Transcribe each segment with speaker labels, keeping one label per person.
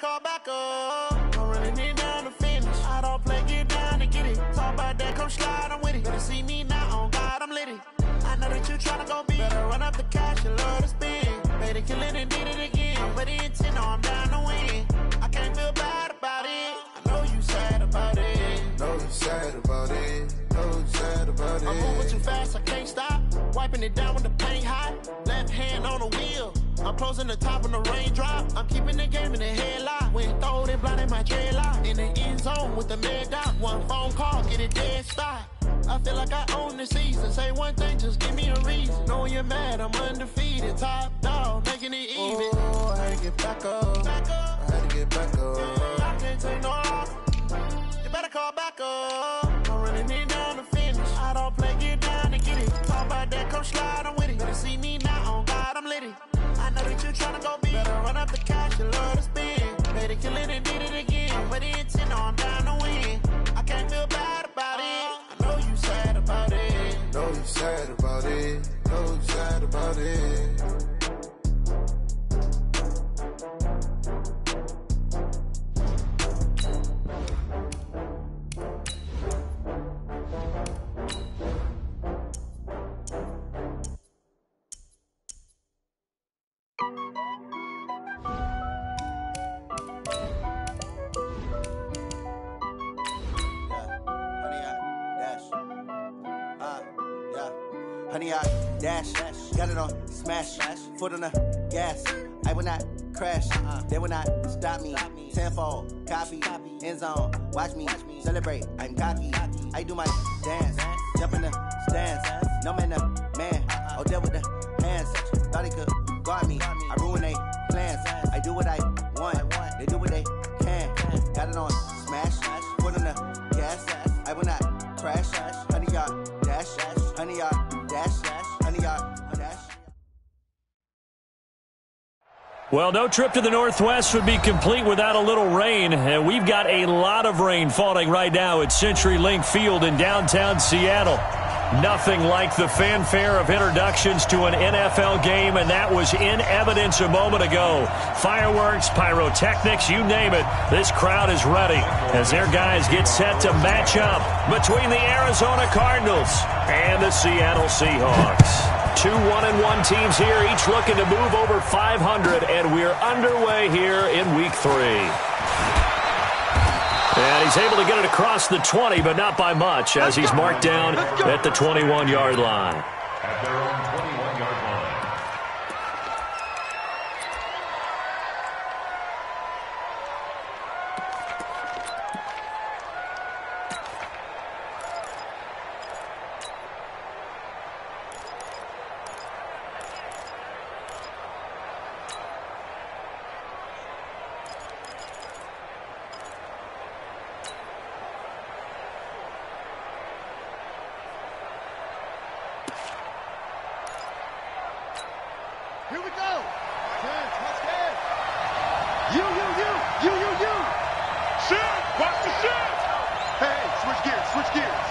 Speaker 1: call back up. I'm running it down to finish. I don't play, get down to get it. Talk about that, come slide, I'm with it. Better see me now, on God, I'm litty. I know that you tryna go be. Better run up the cash, you love to spend. Better kill it and did it again. I'm with the intent, no, I'm down to win. I can't feel bad about it. I know you sad about it.
Speaker 2: Know you sad about it. Know you sad about it.
Speaker 1: I'm moving too fast, I can't stop. Wiping it down when the paint hot. Left hand on the wheel. I'm closing the top when the raindrop. I'm keeping the game in the headlock. When throw it blind in my dreadlock. In the end zone with the mad dot. One phone call, get it dead stop. I feel like I own the season. Say one thing, just give me a reason. Knowing you're mad, I'm undefeated. Top dog, making it even.
Speaker 2: Oh, I had to get back up. I had to get back up.
Speaker 1: I can't take no loss. You better call back up. I'm running it down to finish. I don't play, get down to get it. Talk about that, come slide, I'm with it. Better see me now, on God, I'm litty. I know that you tryna go be. Better run up the cash, you love to spend. Better kill it and did it again. I'm with the intent, no, I'm down to win. I can't feel bad about it. I know you sad about it.
Speaker 2: Know you sad about it. Know you sad about it.
Speaker 3: Honey, I dash, got it on smash, foot on the gas. I will not crash, they will not stop me. Tenfold, copy, end zone, watch me celebrate. I'm cocky, I do my dance, jump in the stands. No man, the man, oh, there with the hands. Thought he could guard me, I ruin they plans. I do what I want, they do what they can. Got it on smash, foot on the gas. I will not crash, honey, y'all dash, honey, y'all.
Speaker 4: Well, no trip to the Northwest would be complete without a little rain, and we've got a lot of rain falling right now at CenturyLink Field in downtown Seattle. Nothing like the fanfare of introductions to an NFL game, and that was in evidence a moment ago. Fireworks, pyrotechnics, you name it. This crowd is ready as their guys get set to match up between the Arizona Cardinals and the Seattle Seahawks. Two 1-1 teams here, each looking to move over 500, and we're underway here in Week 3. And he's able to get it across the 20, but not by much, as he's marked down at the 21-yard line.
Speaker 5: At their own 21-yard line.
Speaker 6: Here we go. 10, let's get. You. Shit, watch the shit. Hey, switch gears.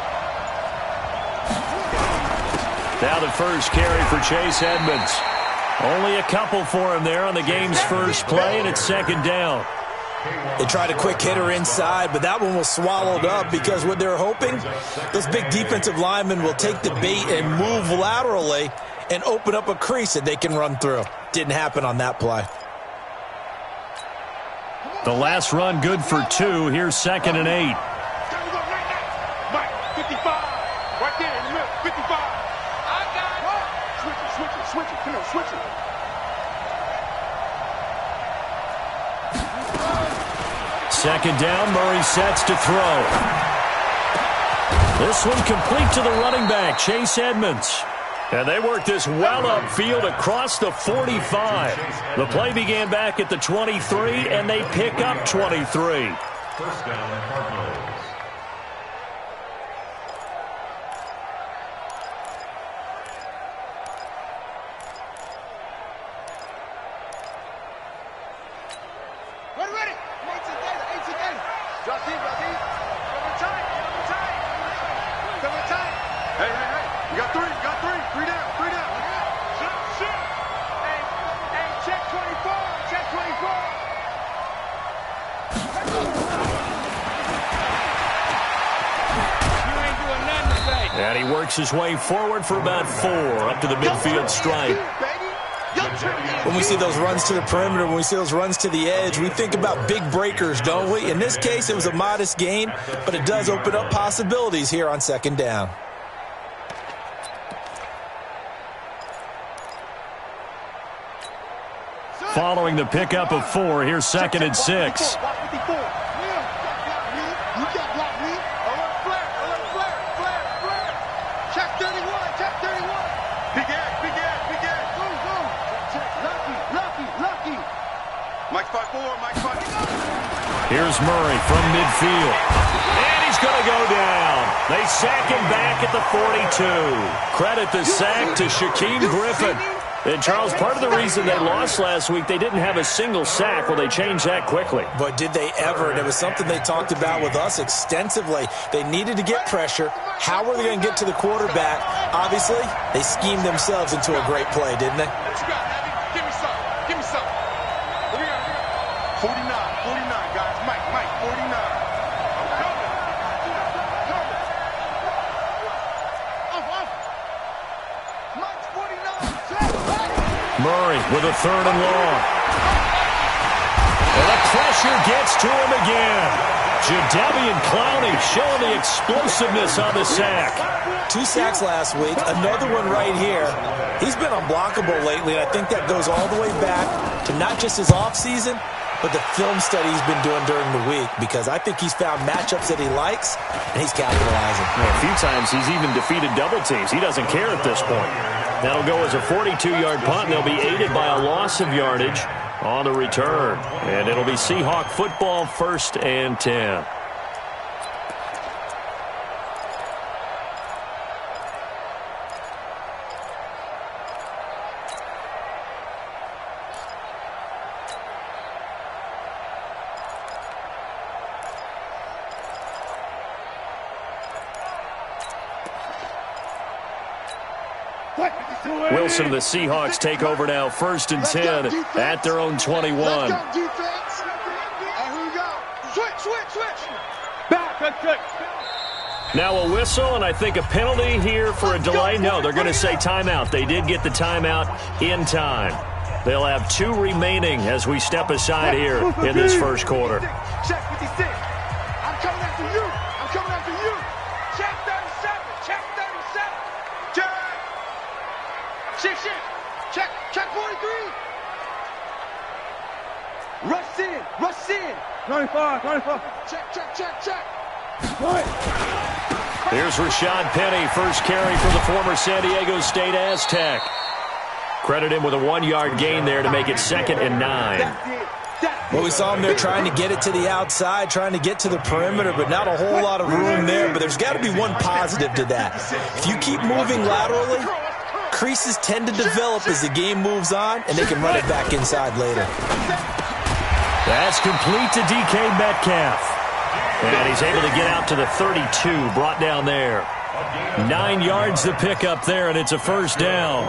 Speaker 4: Now the first carry for Chase Edmonds. Only a couple for him there on the game's first play, and it's second down.
Speaker 7: They tried a quick hitter inside, but that one was swallowed up because what they're hoping, those big defensive linemen will take the bait and move laterally and open up a crease that they can run through. Didn't happen on that play.
Speaker 4: The last run good for 2. Here's 2nd and 8.
Speaker 6: Mike, 55. Right there in the middle, 55. I got it. Switch it. Come on, switch it.
Speaker 4: Second down, Murray sets to throw. This one complete to the running back, Chase Edmonds. And they worked this well upfield across the 45. The play began back at the 23, and they pick up 23.
Speaker 5: First down, Cardinals.
Speaker 6: Ready. 18 games. Drop deep. Cover tight. Hey. You got three. Three down. Shit. Hey, check 24.
Speaker 4: he works his way forward for about 4 up to the midfield stripe.
Speaker 7: When we see those runs to the perimeter, when we see those runs to the edge, we think about big breakers, don't we? In this case, it was a modest gain, but it does open up possibilities here on second down.
Speaker 4: Following the pickup of 4, here's 2nd and 6. Here's Murray from midfield. And he's going to go down. They sack him back at the 42. Credit the sack to Shaquem Griffin. And, Charles, part of the reason they lost last week, they didn't have a single sack. Well, they changed that quickly.
Speaker 7: But did they ever? And it was something they talked about with us extensively. They needed to get pressure. How were they going to get to the quarterback? Obviously, they schemed themselves into a great play, didn't they?
Speaker 6: Give me some. Give me some. 49, guys. Mike, 49. I'm coming. Mike's 49.
Speaker 4: Murray with a 3rd and long. And the pressure gets to him again. Jadeveon Clowney showing the explosiveness on the sack.
Speaker 7: 2 sacks last week, another one right here. He's been unblockable lately, and I think that goes all the way back to not just his offseason, but the film study he's been doing during the week, because I think he's found matchups that he likes, and he's capitalizing.
Speaker 4: A few times he's even defeated double teams. He doesn't care at this point. That'll go as a 42-yard punt, and they'll be aided by a loss of yardage on the return. And it'll be Seahawk football, 1st and 10. Wilson and the Seahawks take over now, 1st and 10 at their own 21. Now a whistle, and I think a penalty here for a delay. No, they're going to say timeout. They did get the timeout in time. They'll have 2 remaining as we step aside here in this first quarter.
Speaker 6: Check 56. I'm coming after you. I'm coming after you. Check 37. Check 37. Check. Check 43. Rush in. 95. Check.
Speaker 4: Here's Rashad Penny, first carry for the former San Diego State Aztec. Credit him with a 1-yard gain there to make it 2nd and 9.
Speaker 7: Well, we saw him there trying to get it to the outside, trying to get to the perimeter, but not a whole lot of room there. But there's got to be one positive to that. If you keep moving laterally, creases tend to develop as the game moves on, and they can run it back inside later.
Speaker 4: That's complete to DK Metcalf. And he's able to get out to the 32, brought down there. 9 yards to pick up there, and it's a 1st down.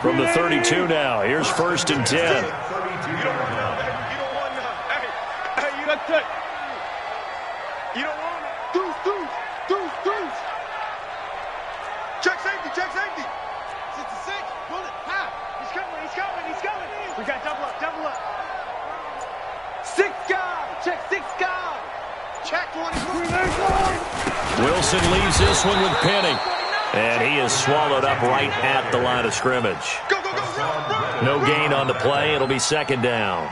Speaker 4: From the 32 now, here's 1st and 10.
Speaker 6: You don't want it. Deuce. Check safety. 66. Pull it. He's coming. We got double up. 6 guys. Check 6 guys. Check 23.
Speaker 4: Wilson leaves this one with Penny. And he is swallowed up right at the line of scrimmage.
Speaker 6: Go. Run.
Speaker 4: No gain on the play. It'll be 2nd down.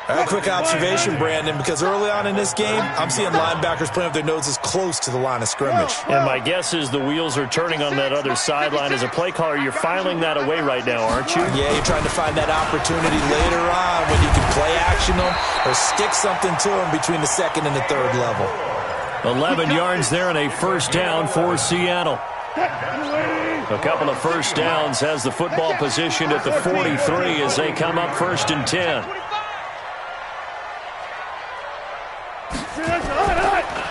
Speaker 7: A quick observation, Brandon, because early on in this game, I'm seeing linebackers playing with their noses close to the line of scrimmage.
Speaker 4: And my guess is the wheels are turning on that other sideline. As a play caller, you're filing that away right now, aren't you?
Speaker 7: Yeah, you're trying to find that opportunity later on when you can play action them or stick something to them between the 2nd and the 3rd level.
Speaker 4: 11 yards there and a 1st down for Seattle. A couple of 1st downs has the football positioned at the 43 as they come up 1st and 10.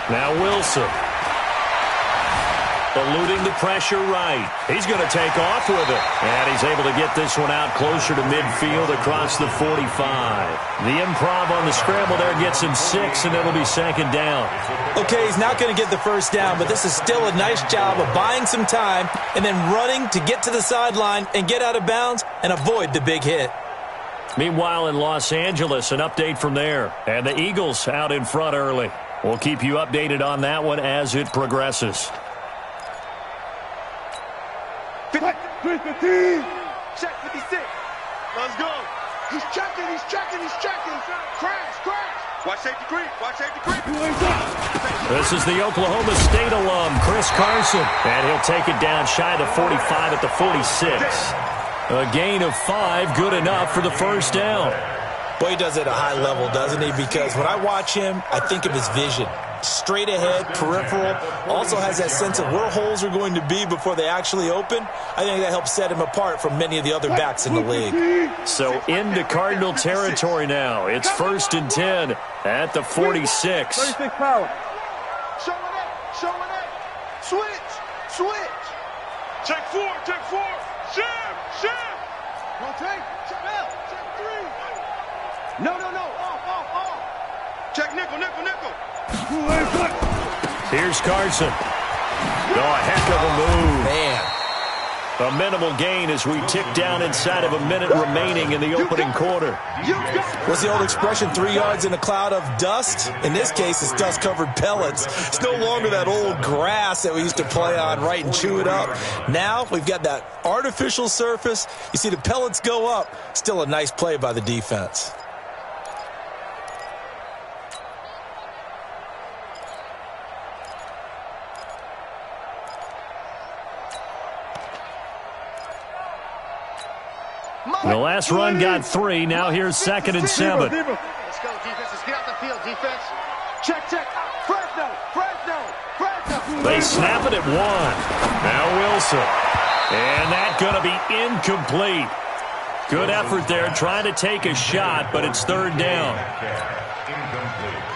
Speaker 4: Now Wilson. eluding the pressure right. He's going to take off with it. And he's able to get this one out closer to midfield across the 45. The improv on the scramble there gets him 6, and it'll be second down.
Speaker 7: Okay, he's not going to get the first down, but this is still a nice job of buying some time and then running to get to the sideline and get out of bounds and avoid the big hit.
Speaker 4: Meanwhile, in Los Angeles, an update from there. And the Eagles out in front early. We'll keep you updated on that one as it progresses.
Speaker 6: 315. Check 56. Let's go. He's checking. Crash. Watch safety creep.
Speaker 4: This is the Oklahoma State alum, Chris Carson. And he'll take it down shy of the 45 at the 46. A gain of 5, good enough for the first down.
Speaker 7: Boy, he does it at a high level, doesn't he? Because when I watch him, I think of his vision. Straight ahead, peripheral, also has that sense of where holes are going to be before they actually open. I think that helps set him apart from many of the other backs in the league.
Speaker 4: So into Cardinal territory now. It's 1st and 10 at the 46.
Speaker 6: 36 power. Showing it. Switch. Check 4. Shim. Rotate. Check out. Check 3. No. Off. Check nickel.
Speaker 4: Here's Carson. A heck of a move.
Speaker 7: Man.
Speaker 4: A minimal gain as we tick down inside of a minute remaining in the opening quarter.
Speaker 7: What's the old expression, 3 yards in a cloud of dust? In this case, it's dust-covered pellets. It's no longer that old grass that we used to play on, right, and chew it up. Now we've got that artificial surface. You see the pellets go up. Still a nice play by the defense.
Speaker 4: The last run got 3. Now here's 2nd and 7.
Speaker 6: Let's go, defense. Let's get out the field, defense. Check. Fresno.
Speaker 4: They snap it at 1. Now Wilson. And that going to be incomplete. Good effort there trying to take a shot, but it's 3rd down.
Speaker 5: Incomplete.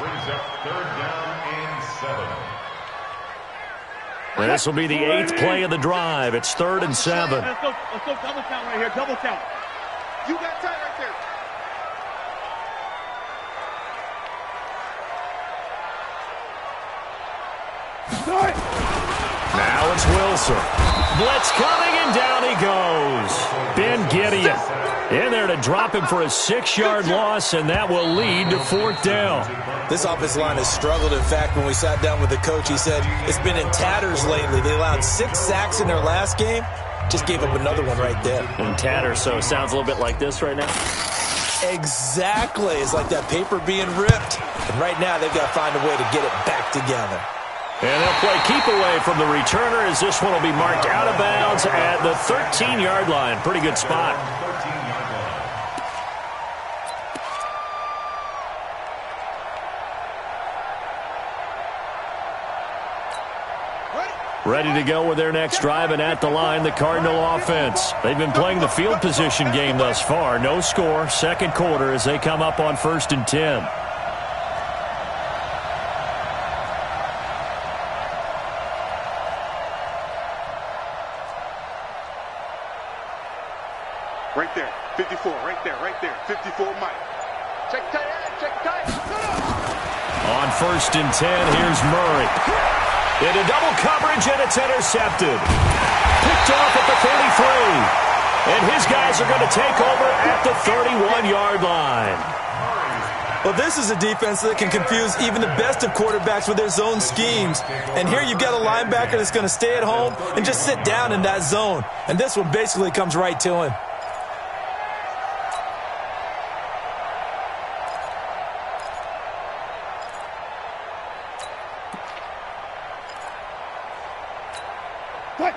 Speaker 5: Brings up 3rd down and 7.
Speaker 4: This will be the 8th play of the drive. It's 3rd and 7.
Speaker 6: Let's go double count right here. Double count. You got time right there.
Speaker 4: Now it's Wilson. Blitz coming, and down he goes. Ben Gideon in there to drop him for a 6-yard loss, and that will lead to 4th down.
Speaker 7: This offensive line has struggled. In fact, when we sat down with the coach, he said it's been in tatters lately. They allowed 6 sacks in their last game. Just gave up another one right there.
Speaker 4: In tatters, so it sounds a little bit like this right now.
Speaker 7: Exactly. It's like that paper being ripped. And right now, they've got to find a way to get it back together.
Speaker 4: And they'll play keep away from the returner as this one will be marked out of bounds at the 13-yard line. Pretty good spot. Ready to go with their next drive, and at the line, the Cardinal offense. They've been playing the field position game thus far. No score, 2nd quarter as they come up on 1st and 10.
Speaker 6: Right there. 54. Right there. 54 Mike. Check tight.
Speaker 4: On 1st and 10, here's Murray. Into double coverage, and it's intercepted. Picked off at the 33. And his guys are going to take over at the 31-yard line.
Speaker 7: Well, this is a defense that can confuse even the best of quarterbacks with their zone schemes. And here you've got a linebacker that's going to stay at home and just sit down in that zone. And this one basically comes right to him.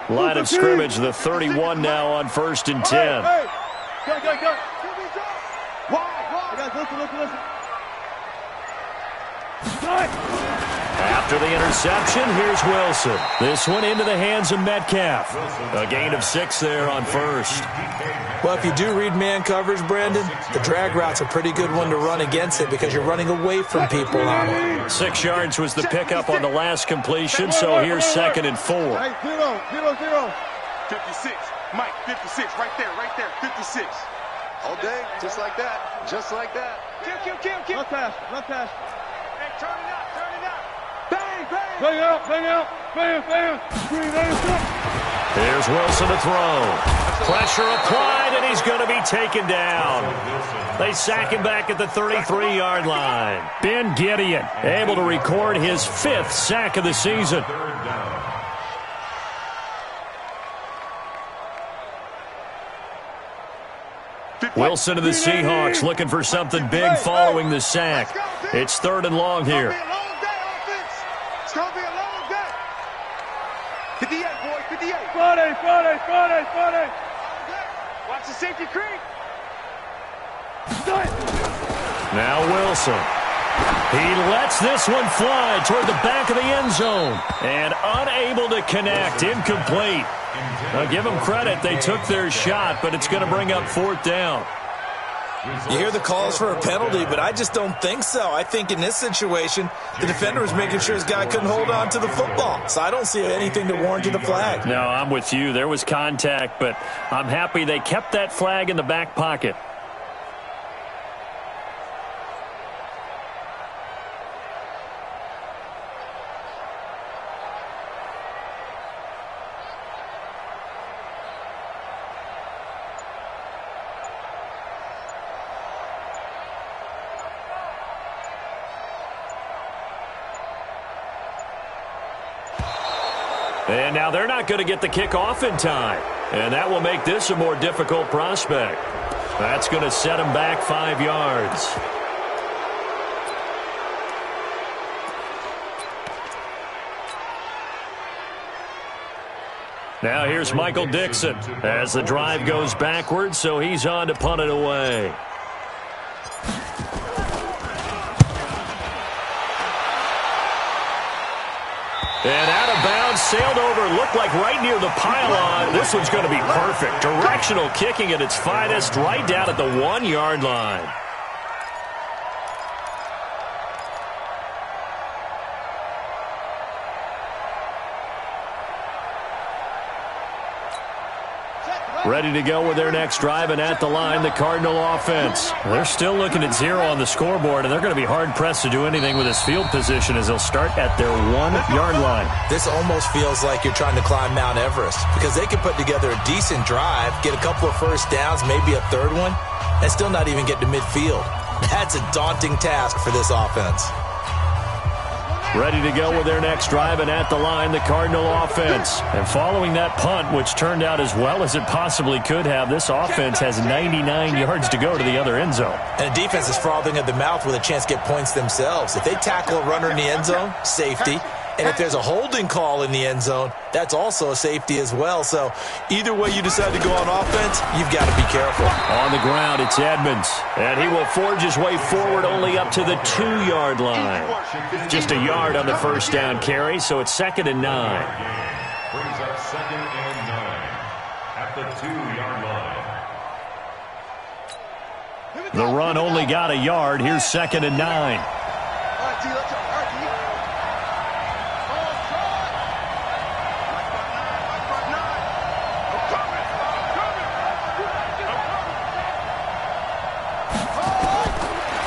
Speaker 4: Line of scrimmage, the 31 now on 1st and 10.
Speaker 6: Hey. Go. Why? Guys, listen.
Speaker 4: After the interception, here's Wilson. This one into the hands of Metcalf. A gain of 6 there on first.
Speaker 7: Well, if you do read man coverage, Brandon, the drag route's a pretty good one to run against it because you're running away from people on it.
Speaker 4: 6 yards was the pickup on the last completion, so here's 2nd and 4.
Speaker 6: Hey, 0. 56. Mike, 56. Right there. 56.
Speaker 2: All day, just like that.
Speaker 6: Kill. Run pass. Hey, turn it up. Bang out. Bam.
Speaker 4: Here's Wilson to throw. Pressure applied, and he's going to be taken down. They sack him back at the 33-yard line. Ben Gideon able to record his 5th sack of the season. Wilson to the Seahawks looking for something big following the sack. It's 3rd and long here.
Speaker 6: It's going to be a long day. 58, boy, 58. Friday. Watch the safety creep.
Speaker 4: Now Wilson. He lets this one fly toward the back of the end zone. And unable to connect. Incomplete. Now give them credit. They took their shot, but it's going to bring up 4th down.
Speaker 7: You hear the calls for a penalty, but I just don't think so. I think in this situation, the defender was making sure his guy couldn't hold on to the football. So I don't see anything to warrant the flag.
Speaker 4: No, I'm with you. There was contact, but I'm happy they kept that flag in the back pocket. And now they're not going to get the kickoff in time. And that will make this a more difficult prospect. That's going to set him back 5 yards. Now here's Michael Dixon as the drive goes backwards, so he's on to punt it away. And out of bounds, sailed over, looked like right near the pylon. This one's going to be perfect. Directional kicking at its finest, right down at the 1-yard line. Ready to go with their next drive, and at the line, the Cardinal offense. They're still looking at 0 on the scoreboard, and they're going to be hard-pressed to do anything with this field position as they'll start at their 1-yard line.
Speaker 7: This almost feels like you're trying to climb Mount Everest because they can put together a decent drive, get a couple of first downs, maybe a 3rd one, and still not even get to midfield. That's a daunting task for this offense.
Speaker 4: Ready to go with their next drive, and at the line, the Cardinal offense. And following that punt, which turned out as well as it possibly could have, this offense has 99 yards to go to the other end zone.
Speaker 7: And the defense is frothing at the mouth with a chance to get points themselves. If they tackle a runner in the end zone, safety. And if there's a holding call in the end zone, that's also a safety as well. So either way you decide to go on offense, you've got to be careful.
Speaker 4: On the ground, it's Edmonds. And he will forge his way forward only up to the 2-yard line. Just a yard on the first down carry, so it's 2nd and 9.
Speaker 5: Brings up 2nd and 9 at the 2-yard line.
Speaker 4: The run only got a yard. Here's 2nd and 9.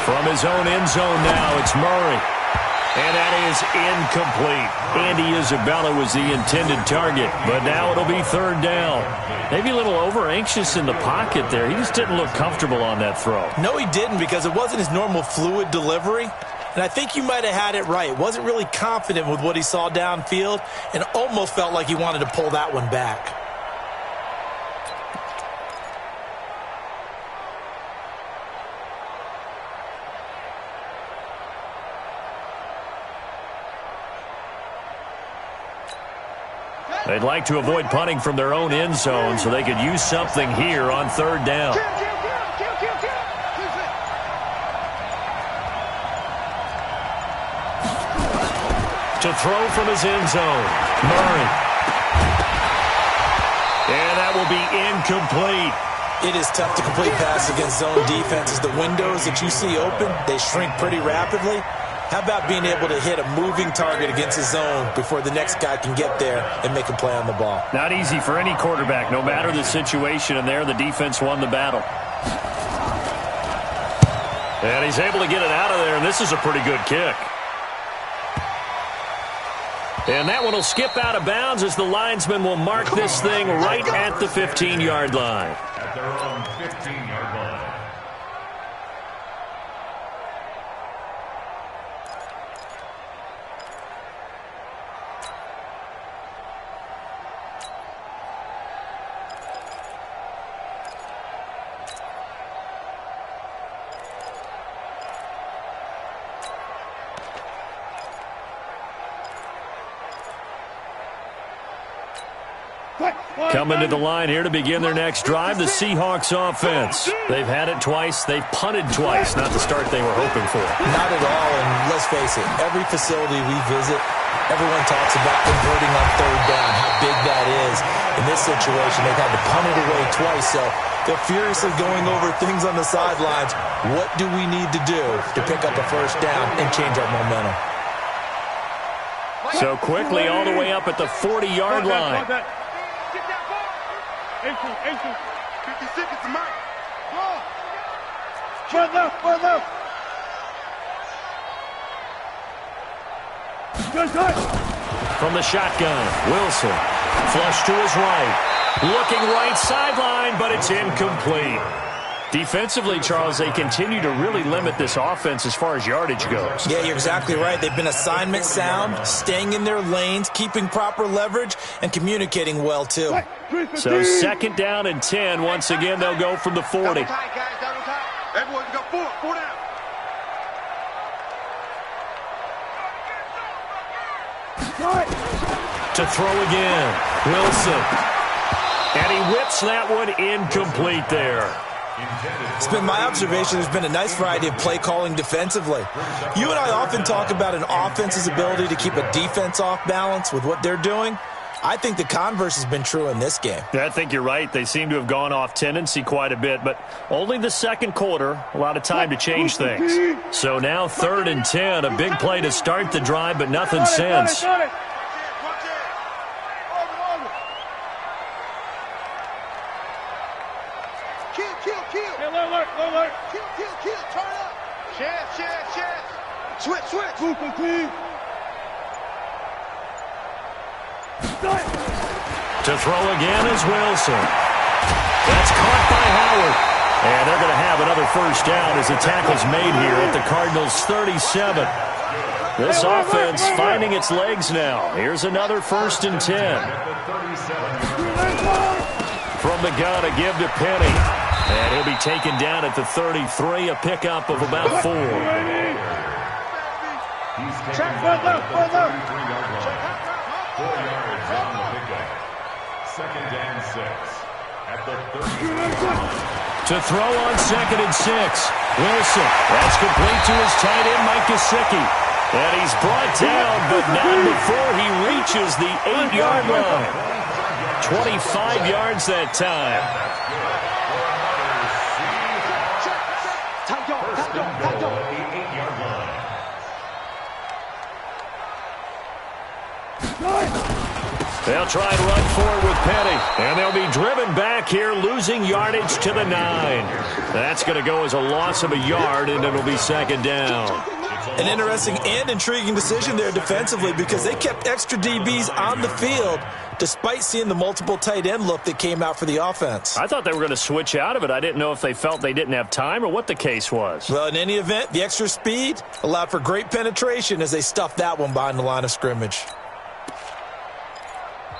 Speaker 4: From his own end zone now, it's Murray. And that is incomplete. Andy Isabella was the intended target, but now it'll be 3rd down. Maybe a little over-anxious in the pocket there. He just didn't look comfortable on that throw.
Speaker 7: No, he didn't, because it wasn't his normal fluid delivery. And I think you might have had it right. Wasn't really confident with what he saw downfield and almost felt like he wanted to pull that one back.
Speaker 4: They'd like to avoid punting from their own end zone so they could use something here on 3rd down. To throw from his end zone. Murray. And that will be incomplete.
Speaker 7: It is tough to complete pass against zone defenses. The windows that you see open, they shrink pretty rapidly. How about being able to hit a moving target against a zone before the next guy can get there and make a play on the ball?
Speaker 4: Not easy for any quarterback, no matter the situation, and there the defense won the battle. And he's able to get it out of there, and this is a pretty good kick. And that one will skip out of bounds as the linesman will mark this thing right at the 15-yard line.
Speaker 5: At their own 15-yard line.
Speaker 4: Coming to the line here to begin their next drive, the Seahawks offense. They've had it twice. They've punted twice. Not the start they were hoping for.
Speaker 7: Not at all, and let's face it, every facility we visit, everyone talks about converting on third down, how big that is. In this situation, they've had to punt it away twice, so they're furiously going over things on the sidelines. What do we need to do to pick up a first down and change our momentum?
Speaker 4: So quickly all the way up at the 40-yard line.
Speaker 6: 18, 56 is the mark. Front left, front left.
Speaker 4: From the shotgun, Wilson. Flush to his right. Looking right sideline, but it's incomplete. Defensively, Charles, they continue to really limit this offense as far as yardage goes.
Speaker 7: Yeah, you're exactly right. They've been assignment sound, staying in their lanes, keeping proper leverage, and communicating well, too.
Speaker 4: So 2nd down and 10. Once again, they'll go from the 40.
Speaker 6: Double tight, guys, double tight. Everyone, you got four down.
Speaker 4: To throw again, Wilson. And he whips that one incomplete there.
Speaker 7: It's been my observation there's been a nice variety of play calling defensively. You and I often talk about an offense's ability to keep a defense off balance with what they're doing. I think the converse has been true in this game.
Speaker 4: Yeah, I think you're right. They seem to have gone off tendency quite a bit, but only the second quarter, a lot of time to change things. So now 3rd and 10, a big play to start the drive, but nothing since.
Speaker 6: Switch.
Speaker 4: To throw again is Wilson. That's caught by Howard. And they're going to have another first down as the tackle's made here at the Cardinals' 37. This offense finding its legs now. Here's another 1st and 10. From the gun, a give to Penny. And he'll be taken down at the 33, a pickup of about 4.
Speaker 6: Check front left.
Speaker 5: 4 yards on the pickup. 2nd and 6 at the 30.
Speaker 4: To throw on 2nd and 6. Wilson. That's complete to his tight end, Mike Gesicki. And he's brought down, but not before he reaches the 8-yard line. 25 yards that time.
Speaker 5: First and goal at the 8-yard line.
Speaker 4: They'll try and run forward with Penny. And they'll be driven back here, losing yardage to the 9. That's going to go as a loss of a yard, and it'll be 2nd down.
Speaker 7: An interesting and intriguing decision there defensively because they kept extra DBs on the field despite seeing the multiple tight end look that came out for the offense.
Speaker 4: I thought they were going to switch out of it. I didn't know if they felt they didn't have time or what the case was.
Speaker 7: Well, in any event, the extra speed allowed for great penetration as they stuffed that one behind the line of scrimmage.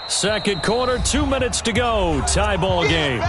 Speaker 4: 2nd quarter, 2 minutes to go. Tie ball game.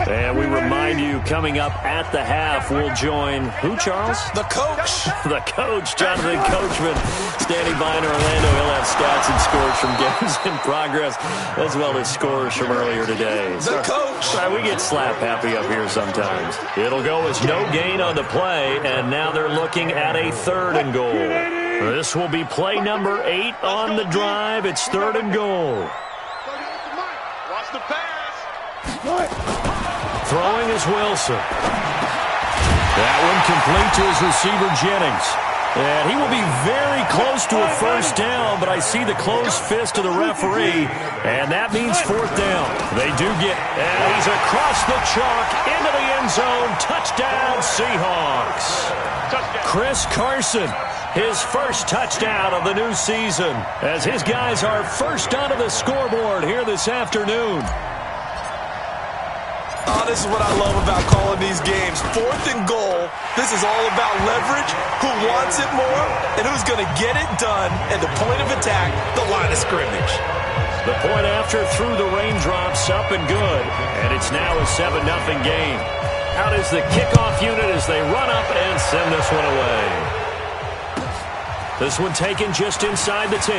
Speaker 4: And we remind you, coming up at the half, we'll join who, Charles?
Speaker 7: The coach.
Speaker 4: The coach, Jonathan Coachman, standing by in Orlando. He'll have stats and scores from games in progress, as well as scores from earlier today.
Speaker 7: The coach.
Speaker 4: We get slap happy up here sometimes. It'll go as no gain on the play, and now they're looking at a 3rd and goal. This will be play number 8 on the drive. It's 3rd and goal.
Speaker 6: Watch the pass.
Speaker 4: Throwing is Wilson. That one complete to his receiver, Jennings. And he will be very close to a first down, but I see the closed fist of the referee, and that means 4th down. They do get, and he's across the chalk into the end zone. Touchdown, Seahawks. Chris Carson, his first touchdown of the new season, as his guys are first onto the scoreboard here this afternoon.
Speaker 7: Oh, this is what I love about calling these games. 4th and goal. This is all about leverage, who wants it more, and who's going to get it done at the point of attack, the line of scrimmage.
Speaker 4: The point after through the raindrops, up and good. And it's now a 7-0 game. Out is the kickoff unit as they run up and send this one away. This one taken just inside the 10.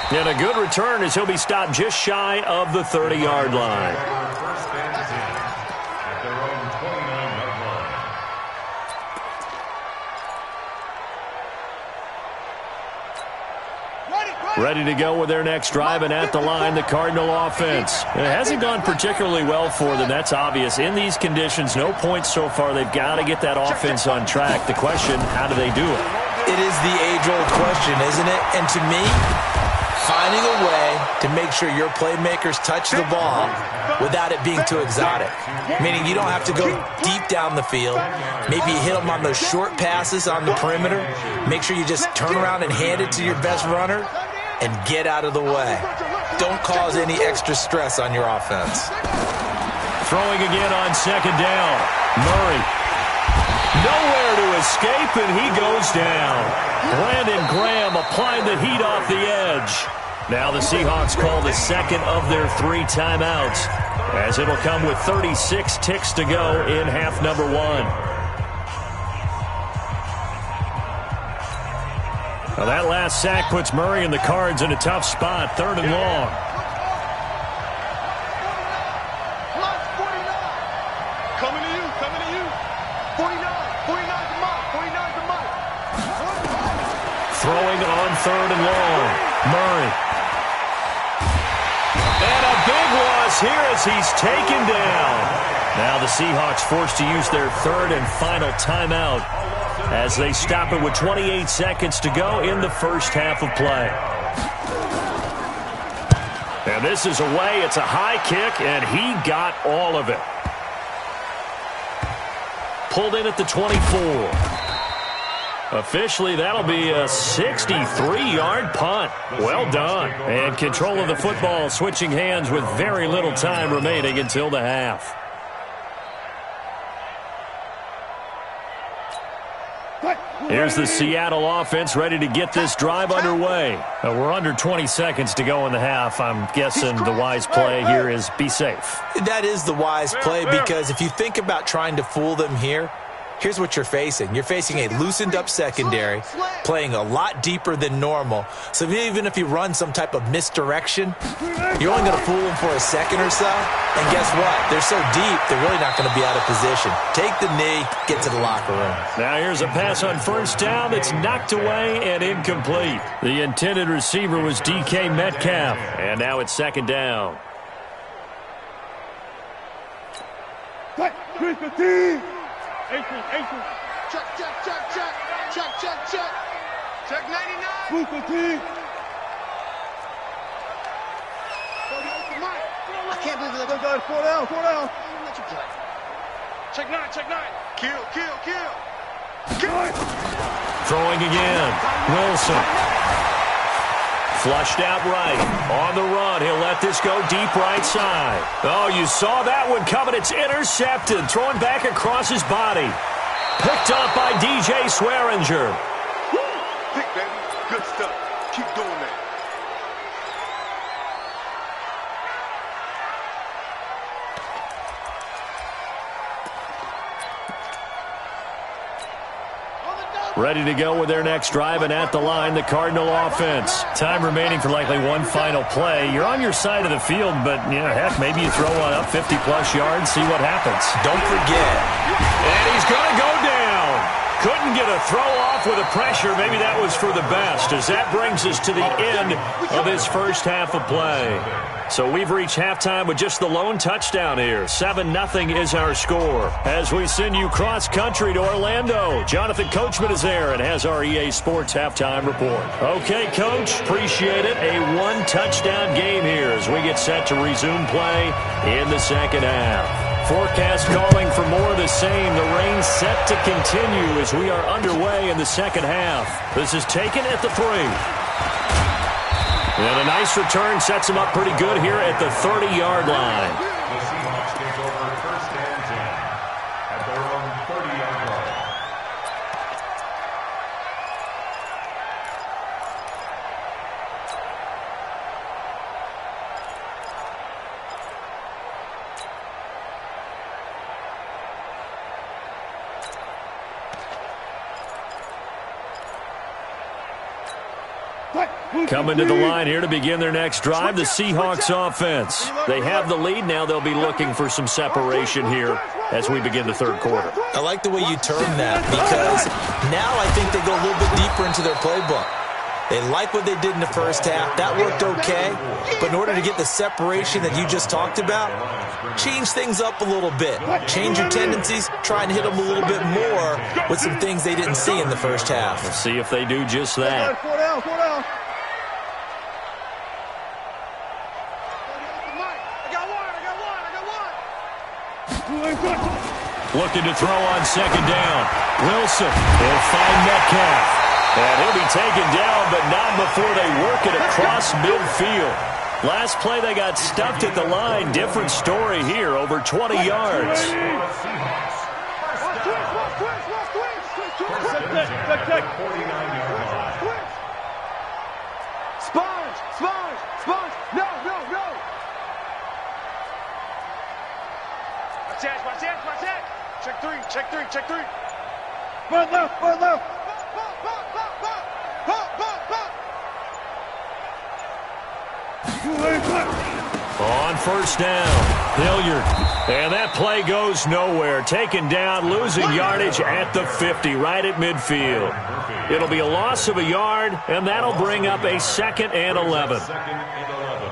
Speaker 4: And a good return as he'll be stopped just shy of the 30-yard line.
Speaker 5: First and 10 at their own 29-yard line.
Speaker 4: Ready to go with their next drive, and at the line, the Cardinal offense. It hasn't gone particularly well for them. That's obvious. In these conditions, no points so far. They've got to get that offense on track. The question, how do they do it?
Speaker 7: It is the age-old question, isn't it? And to me, finding a way to make sure your playmakers touch the ball without it being too exotic. Meaning you don't have to go deep down the field. Maybe you hit them on those short passes on the perimeter. Make sure you just turn around and hand it to your best runner and get out of the way. Don't cause any extra stress on your offense.
Speaker 4: Throwing again on 2nd down. Murray. Nowhere to escape, and he goes down. Brandon Graham applied the heat off the edge. Now the Seahawks call the 2nd of their 3 timeouts, as it'll come with 36 ticks to go in half number 1. Now that last sack puts Murray and the Cards in a tough spot, 3rd and long.
Speaker 6: Coming to you, coming to you. 49 the mark, 49 the mark.
Speaker 4: Throwing on 3rd and long. Murray. And a big loss here as he's taken down. Now the Seahawks forced to use their 3rd and final timeout as they stop it with 28 seconds to go in the first half of play. And this is away. It's a high kick, and he got all of it. Pulled in at the 24. Officially, that'll be a 63-yard punt. Well done. And control of the football switching hands with very little time remaining until the half. Here's the Seattle offense ready to get this drive underway. We're under 20 seconds to go in the half. I'm guessing the wise play here is be safe.
Speaker 7: That is the wise play, because if you think about trying to fool them here, here's what you're facing. You're facing a loosened-up secondary, playing a lot deeper than normal. So even if you run some type of misdirection, you're only going to fool them for a second or so. And guess what? They're so deep, they're really not going to be out of position. Take the knee, get to the locker room.
Speaker 4: Now here's a pass on 1st down that's knocked away and incomplete. The intended receiver was DK Metcalf. And now it's 2nd down.
Speaker 6: 315. 18. Check. Check 99. 315.
Speaker 3: I can't believe it.
Speaker 6: Go, 4 down. Check 9. Kill.
Speaker 4: Throwing again. Wilson. Flushed out right. On the run. He'll let this go deep right side. Oh, you saw that one coming. It's intercepted. Throwing back across his body. Picked up by DJ Swearinger.
Speaker 6: Pick, baby. Good stuff. Keep doing that.
Speaker 4: Ready to go with their next drive, and at the line, the Cardinal offense. Time remaining for likely one final play. You're on your side of the field, but, heck, maybe you throw one up 50-plus yards, see what happens.
Speaker 7: Don't forget.
Speaker 4: And he's going to go down. Couldn't get a throw off with the pressure. Maybe that was for the best, as that brings us to the end of this first half of play. So we've reached halftime with just the lone touchdown here. 7-0 is our score. As we send you cross-country to Orlando, Jonathan Coachman is there and has our EA Sports halftime report. Okay, Coach, appreciate it. A one-touchdown game here as we get set to resume play in the second half. Forecast calling for more of the same. The rain set to continue as we are underway in the second half. This is taken at the 3. And a nice return sets him up pretty good here at the 30-yard line.
Speaker 5: The Seahawks take over first and 10 at their own 30-yard line.
Speaker 4: Coming to the line here to begin their next drive, the Seahawks offense. They have the lead. Now they'll be looking for some separation here as we begin the third quarter.
Speaker 7: I like the way you term that, because now I think they go a little bit deeper into their playbook. They like what they did in the first half. That worked okay. But in order to get the separation that you just talked about, change things up a little bit. Change your tendencies. Try and hit them a little bit more with some things they didn't see in the first half.
Speaker 4: Let's see if they do just that. Looking to throw on second down. Wilson will find Metcalf. And he'll be taken down, but not before they work it across midfield. Last play, they got stuffed at the line. Different story here, over 20 yards.
Speaker 6: No. Watch that. Check three. Run left.
Speaker 4: On first down, Hilliard. And that play goes nowhere. Taken down, losing yardage at the 50, right at midfield. It'll be a loss of a yard, and that'll bring up a 2nd and 11.
Speaker 5: 2nd and 11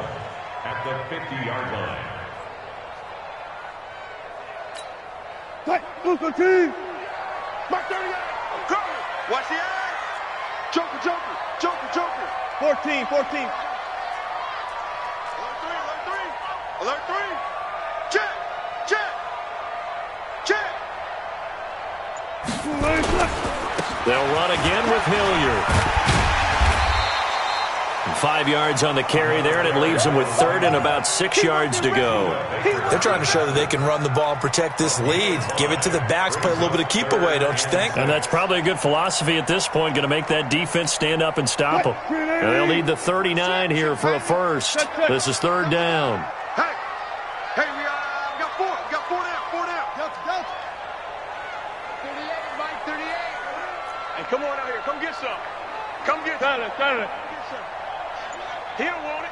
Speaker 5: at the 50-yard line.
Speaker 6: Mark 38. I'm coming. Watch the eye. Joker. 14. Alert 3. Check.
Speaker 4: They'll run again with Hilliard. 5 yards on the carry there, and it leaves them with 3rd and about 6 yards to go.
Speaker 7: They're trying to show that they can run the ball and protect this lead. Give it to the backs, play a little bit of keep away, don't you think?
Speaker 4: And that's probably a good philosophy at this point, going to make that defense stand up and stop them. And they'll need the 39 here for a first. This is 3rd down.
Speaker 6: Hey, we got 4. We got 4 down. 4 down. Delta. 38, Mike, 38. Hey, come on out here. Come get some. Come get some. He don't want it.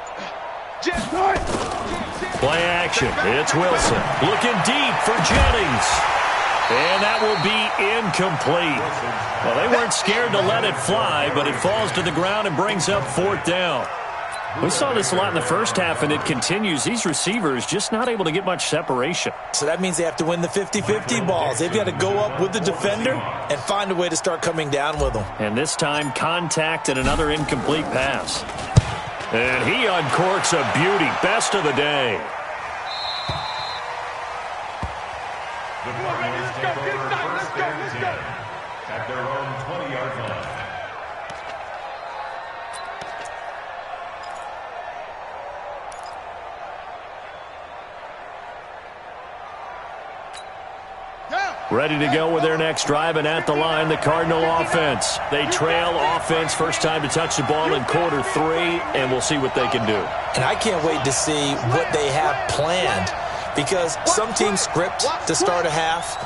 Speaker 4: Play action. It's Wilson. Looking deep for Jennings. And that will be incomplete. Well, they weren't scared to let it fly, but it falls to the ground and brings up 4th down. We saw this a lot in the first half, and it continues. These receivers just not able to get much separation.
Speaker 7: So that means they have to win the 50-50 balls. They've got to go up with the defender and find a way to start coming down with them.
Speaker 4: And this time, contact and another incomplete pass. And he uncorks a beauty. Best of the day.
Speaker 5: The Cardinals take over first and 10 at their own 20-yard line.
Speaker 4: Ready to go with their next drive, and at the line, the Cardinal offense. They trail offense, first time to touch the ball in quarter 3, and we'll see what they can do.
Speaker 7: And I can't wait to see what they have planned, because some teams script to start a half.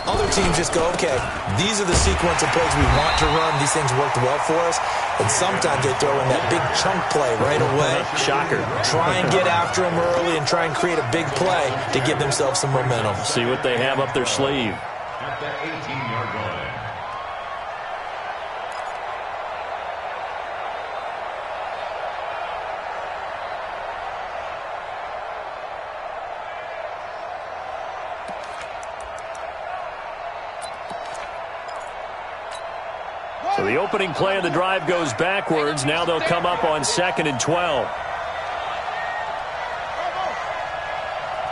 Speaker 7: Other teams just go, okay, these are the sequence of plays we want to run. These things worked well for us. And sometimes they throw in that big chunk play right away.
Speaker 4: Shocker.
Speaker 7: Try and get after them early and try and create a big play to give themselves some momentum.
Speaker 4: See what they have up their sleeve.
Speaker 5: At the 18-yard line.
Speaker 4: So the opening play of the drive goes backwards. Now they'll come up on 2nd and 12.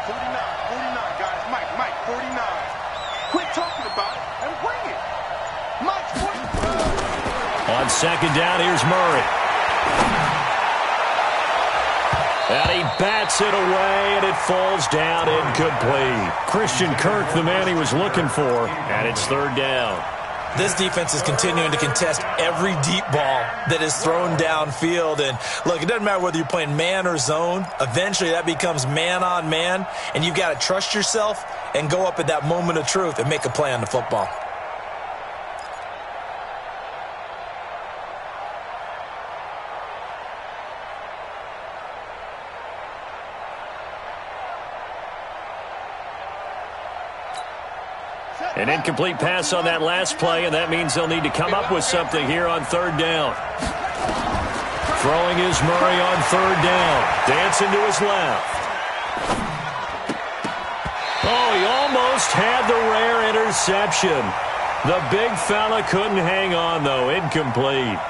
Speaker 6: 49, guys. Mike, 49. Quit talking about it and bring it. Mike's 49.
Speaker 4: On 2nd down, here's Murray. And he bats it away, and it falls down incomplete. Christian Kirk, the man he was looking for, and it's 3rd down.
Speaker 7: This defense is continuing to contest every deep ball that is thrown downfield. And, look, it doesn't matter whether you're playing man or zone. Eventually, that becomes man-on-man, and you've got to trust yourself and go up at that moment of truth and make a play on the football.
Speaker 4: An incomplete pass on that last play, and that means they'll need to come up with something here on 3rd down. Throwing is Murray on 3rd down. Dancing to his left. Oh, he almost had the rare interception. The big fella couldn't hang on, though. Incomplete.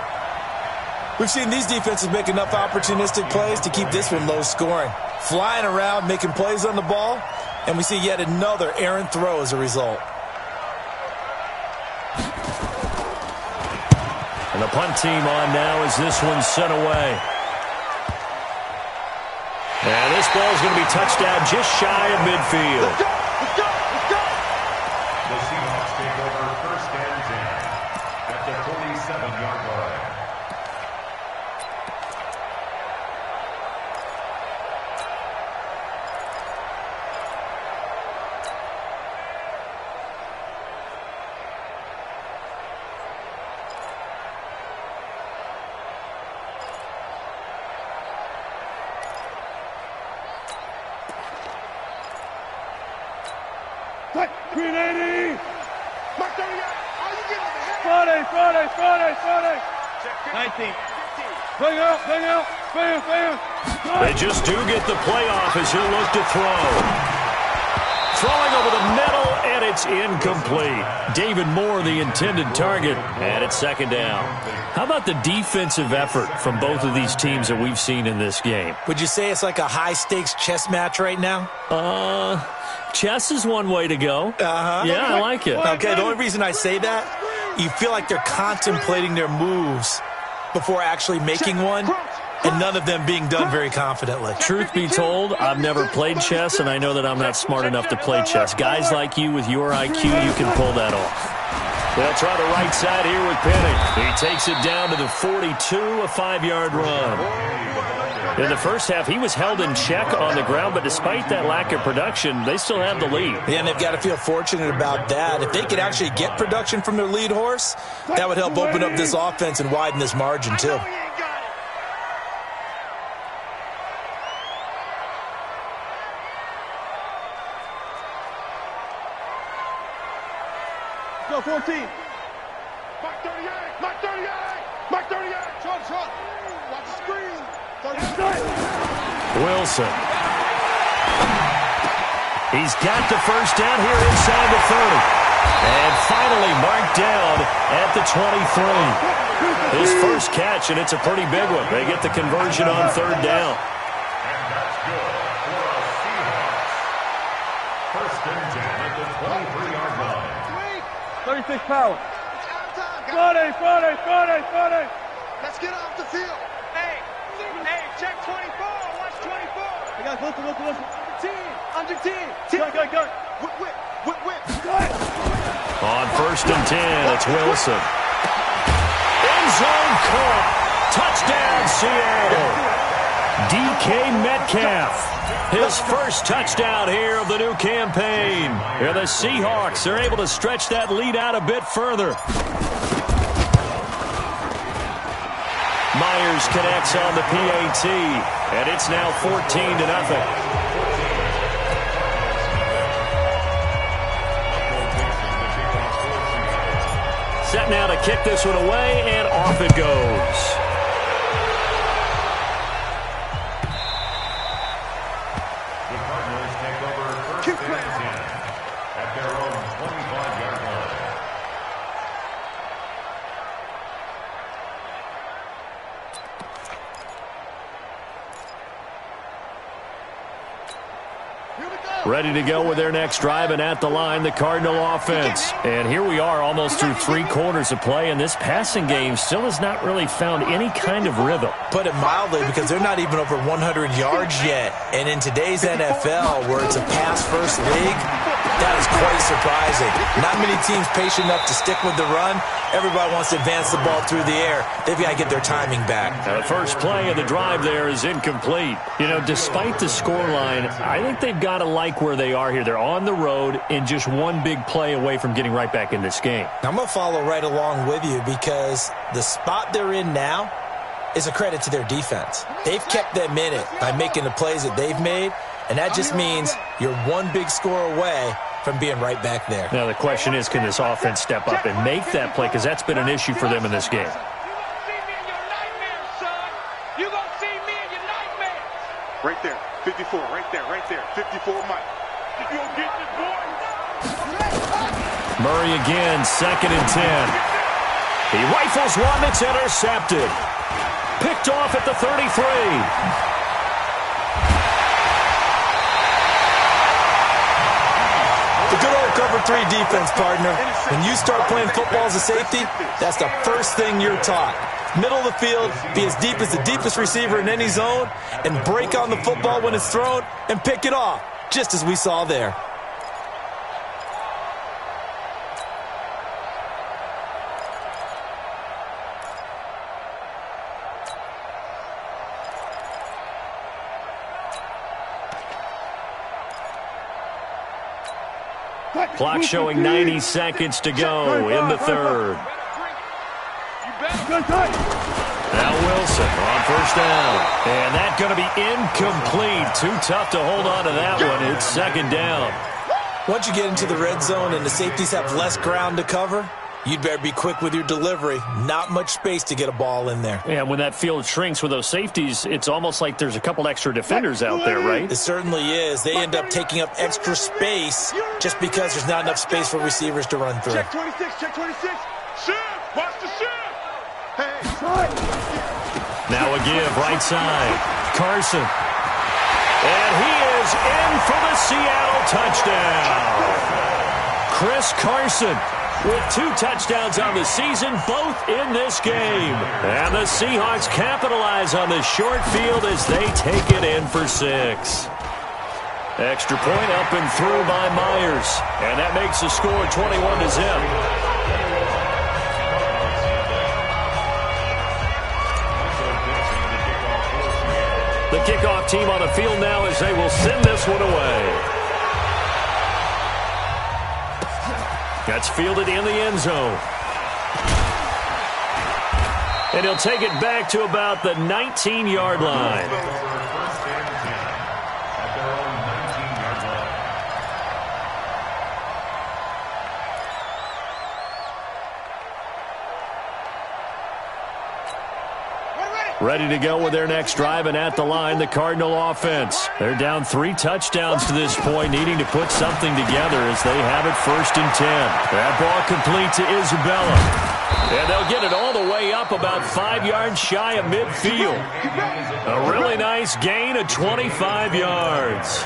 Speaker 7: We've seen these defenses make enough opportunistic plays to keep this one low scoring. Flying around, making plays on the ball, and we see yet another errant throw as a result.
Speaker 4: And the punt team on now as this one's sent away. And this ball's going to be touched down just shy of midfield.
Speaker 6: Let's go.
Speaker 5: The Seahawks take over 1st and 10 at the 47-yard line.
Speaker 6: Tight. 380. Mike 38. Are you getting the Friday. 19. Bring out. Bam.
Speaker 4: They just do get the playoff as he'll look to throw. Throwing over the middle, and it's incomplete. David Moore, the intended target, and it's 2nd down. How about the defensive effort from both of these teams that we've seen in this game?
Speaker 7: Would you say it's like a high-stakes chess match right now?
Speaker 4: Chess is one way to go. Yeah, I like it.
Speaker 7: Okay, the only reason I say that, you feel like they're contemplating their moves before actually making one, and none of them being done very confidently.
Speaker 4: Truth be told, I've never played chess, and I know that I'm not smart enough to play chess. Guys like you with your IQ, you can pull that off. They'll try the right side here with Penny. He takes it down to the 42, a 5-yard run. In the first half, he was held in check on the ground, but despite that lack of production, they still have the lead.
Speaker 7: Yeah, and they've got to feel fortunate about that. If they could actually get production from their lead horse, that would help open up this offense and widen this margin, too.
Speaker 6: Go 14. Mike 38. Short. Watch the screen.
Speaker 4: Wilson. He's got the first down here inside the 30. And finally marked down at the 23. His first catch, and it's a pretty big one. They get the conversion on 3rd down.
Speaker 5: And that's good for a Seahawks. 1st and 10 at the 23-yard line.
Speaker 6: 36 power. Friday. Let's get off the field. Hey, check 24. Watch 24. Hey, guys, listen. Under 10. Go. Whip.
Speaker 4: On 1st and 10, it's Wilson. End zone caught. Touchdown, Seattle. DK Metcalf, his first touchdown here of the new campaign. And the Seahawks are able to stretch that lead out a bit further. Myers connects on the PAT, and it's now 14-0. Set now to kick this one away, and off it goes.
Speaker 5: The Cardinals take over first and 10 at their own 25-yard line.
Speaker 4: Ready to go with their next drive, and at the line, the Cardinal offense. And here we are almost through 3 quarters of play, and this passing game still has not really found any kind of rhythm.
Speaker 7: Put it mildly, because they're not even over 100 yards yet. And in today's NFL, where it's a pass-first league, that is quite surprising. Not many teams patient enough to stick with the run. Everybody wants to advance the ball through the air. They've got to get their timing back.
Speaker 4: Now, the first play of the drive there is incomplete. You know, despite the scoreline, I think they've got to like where they are here. They're on the road and just one big play away from getting right back in this game.
Speaker 7: I'm going to follow right along with you, because the spot they're in now is a credit to their defense. They've kept them in it by making the plays that they've made, and that just means you're one big score away from being right back there.
Speaker 4: Now, the question is, can this offense step up and make that play? Because that's been an issue for them in this game.
Speaker 6: Right there, 54, right there, 54, Mike. You gonna get this, boy?
Speaker 4: Murray again, 2nd and 10. He rifles one that's intercepted. Picked off at the 33.
Speaker 7: The good old cover 3 defense, partner. When you start playing football as a safety, that's the first thing you're taught. Middle of the field, be as deep as the deepest receiver in any zone, and break on the football when it's thrown and pick it off, just as we saw there.
Speaker 4: Clock showing 90 seconds to go in the third. Now Wilson on first down. And that's going to be incomplete. Too tough to hold on to that one. It's 2nd down.
Speaker 7: Once you get into the red zone and the safeties have less ground to cover, you'd better be quick with your delivery. Not much space to get a ball in there.
Speaker 4: And when that field shrinks with those safeties, it's almost like there's a couple extra defenders out there, right?
Speaker 7: It certainly is. They end up taking up extra space just because there's not enough space for receivers to run through.
Speaker 6: Check 26, check 26. Shift, watch the shift. Hey.
Speaker 4: Now a give, right side. Carson. And he is in for the Seattle touchdown. Chris Carson with 2 touchdowns on the season, both in this game. And the Seahawks capitalize on the short field as they take it in for 6. Extra point up and through by Myers. And that makes the score 21-0. The kickoff team on the field now as they will send this one away. That's fielded in the end zone. And he'll take it back to about the 19-yard line. Ready to go with their next drive, and at the line, the Cardinal offense. They're down 3 touchdowns to this point, needing to put something together as they have it 1st and 10. That ball complete to Isabella. And they'll get it all the way up about 5 yards shy of midfield. A really nice gain of 25 yards.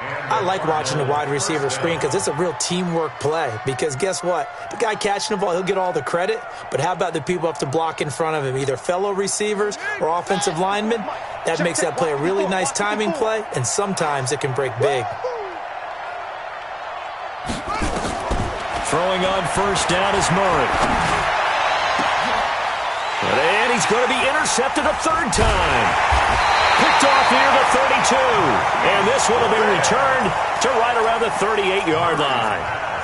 Speaker 7: I like watching the wide receiver screen because it's a real teamwork play. Because guess what? The guy catching the ball, he'll get all the credit. But how about the people up to block in front of him, either fellow receivers or offensive linemen? That makes that play a really nice timing play, and sometimes it can break big.
Speaker 4: Throwing on first down is Murray. And he's going to be intercepted a 3rd time. Picked off near the 32. And this one will be returned to right around the 38-yard line.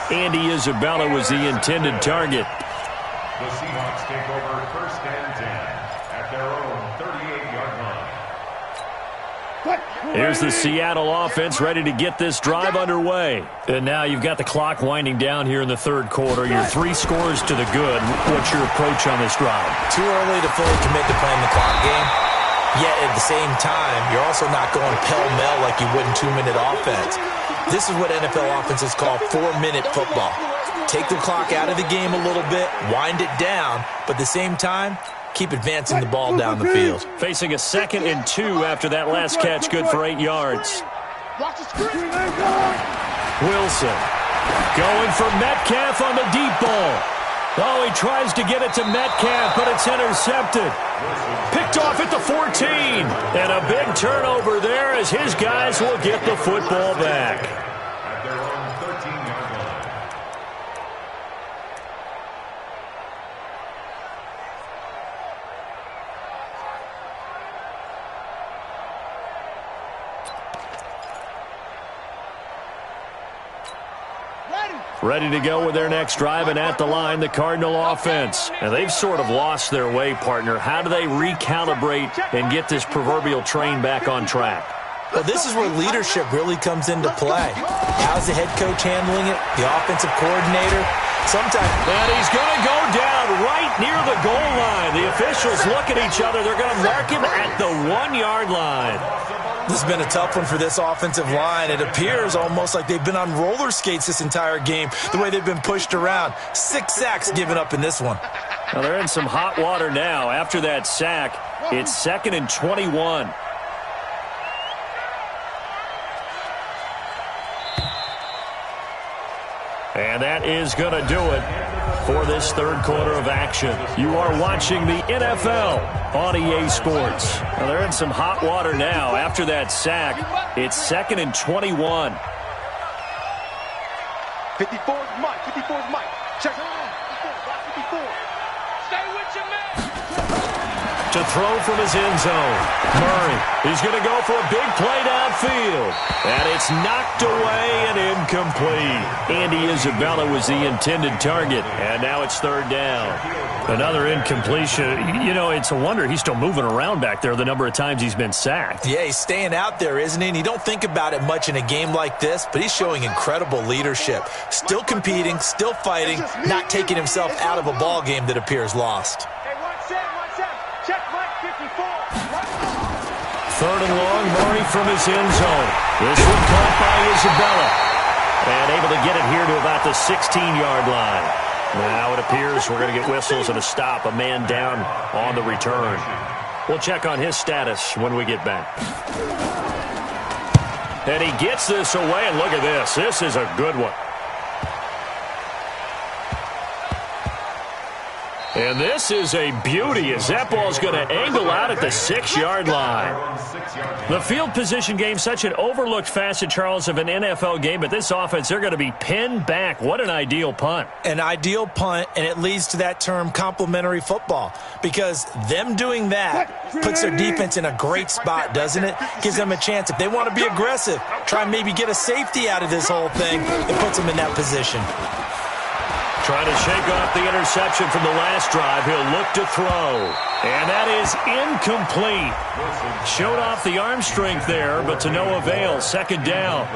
Speaker 4: Andy Isabella was the intended target.
Speaker 5: The Seahawks take over 1st and 10 at their own 38-yard line.
Speaker 4: Here's the Seattle offense ready to get this drive underway. And now you've got the clock winding down here in the third quarter. You're 3 scores to the good. What's your approach on this drive?
Speaker 7: Too early to fully commit to playing the clock game. Yet at the same time, you're also not going pell-mell like you would in 2-minute offense. This is what NFL offenses call 4-minute football. Take the clock out of the game a little bit, wind it down, but at the same time, keep advancing the ball down the field.
Speaker 4: Facing a 2nd and 2 after that last catch, good for 8 yards. Wilson going for Metcalf on the deep ball. Oh, he tries to get it to Metcalf, but it's intercepted. Picked off at the 14. And a big turnover there as his guys will get the football back.
Speaker 5: At their own 13-yard line.
Speaker 4: Ready to go with their next drive, and at the line, the Cardinal offense. And they've sort of lost their way, partner. How do they recalibrate and get this proverbial train back on track?
Speaker 7: Well, this is where leadership really comes into play. How's the head coach handling it? The offensive coordinator? Sometimes.
Speaker 4: And he's going to go down right near the goal line. The officials look at each other. They're going to mark him at the 1-yard line.
Speaker 7: This has been a tough one for this offensive line. It appears almost like they've been on roller skates this entire game, the way they've been pushed around. 6 sacks given up in this one.
Speaker 4: Well, they're in some hot water now. After that sack, it's 2nd and 21. And that is going to do it for this third quarter of action. You are watching the NFL on EA Sports. Well, they're in some hot water now. After that sack, it's 2nd and 21.
Speaker 6: 54 is Mike. 54 is Mike. Check. 54. Stay with your man.
Speaker 4: To throw from his end zone. Murray, he's going to go for a big play downfield. And it's knocked away and incomplete. Andy Isabella was the intended target. And now it's 3rd down. Another incompletion. You know, it's a wonder he's still moving around back there the number of times he's been sacked.
Speaker 7: Yeah, he's staying out there, isn't he? And you don't think about it much in a game like this, but he's showing incredible leadership. Still competing, still fighting, not taking himself out of a ball game that appears lost.
Speaker 6: Hey, 1-7. Check Mike 54.
Speaker 4: 3rd and long, Murray from his end zone. This one caught by Isabella. And able to get it here to about the 16-yard line. Now it appears we're going to get whistles and a stop. A man down on the return. We'll check on his status when we get back. And he gets this away, and look at this. This is a good one. And this is a beauty as that ball's going to angle out at the 6-yard line. The field position game, such an overlooked facet, Charles, of an NFL game, but this offense, they're going to be pinned back. What an ideal punt.
Speaker 7: An ideal punt, and it leads to that term complementary football, because them doing that puts their defense in a great spot, doesn't it? Gives them a chance. If they want to be aggressive, try and maybe get a safety out of this whole thing, it puts them in that position.
Speaker 4: Trying to shake off the interception from the last drive. He'll look to throw. And that is incomplete. Showed off the arm strength there, but to no avail. 2nd down.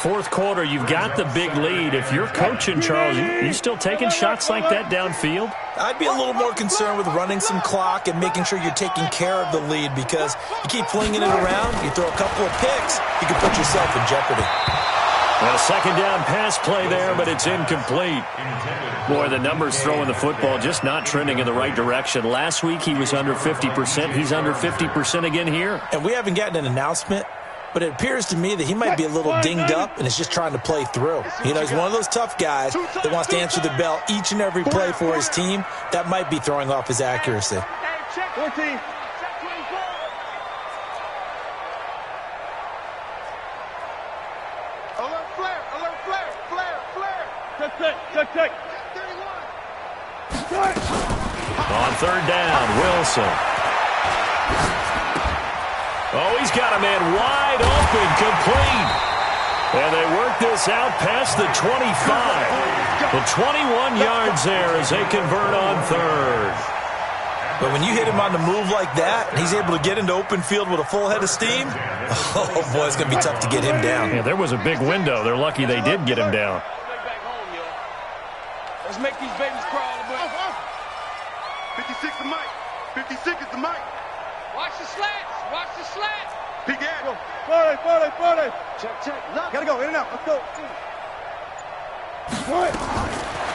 Speaker 4: 4th quarter, you've got the big lead. If you're coaching, Charles, you still taking shots like that downfield?
Speaker 7: I'd be a little more concerned with running some clock and making sure you're taking care of the lead, because you keep flinging it around, you throw a couple of picks, you can put yourself in jeopardy.
Speaker 4: A 2nd down pass play there, but it's incomplete. Boy, the numbers throwing the football just not trending in the right direction. Last week he was under 50%. He's under 50% again here.
Speaker 7: And we haven't gotten an announcement, but it appears to me that he might be a little dinged up and is just trying to play through. You know, he's one of those tough guys that wants to answer the bell each and every play for his team. That might be throwing off his accuracy.
Speaker 6: 14. Check.
Speaker 4: On 3rd down, Wilson. Oh, he's got a man wide open, complete. And they work this out past the 25. The 21 yards there as they convert on third.
Speaker 7: But when you hit him on the move like that, and he's able to get into open field with a full head of steam, oh, boy, it's going to be tough to get him down.
Speaker 4: Yeah, there was a big window. They're lucky they did get him down.
Speaker 6: Let's make these babies crawl a bit. 56 the mic. 56 is the mic. Watch the slats. Watch the slats. Peek at him. 40. Check. Gotta go. In and out. Let's go.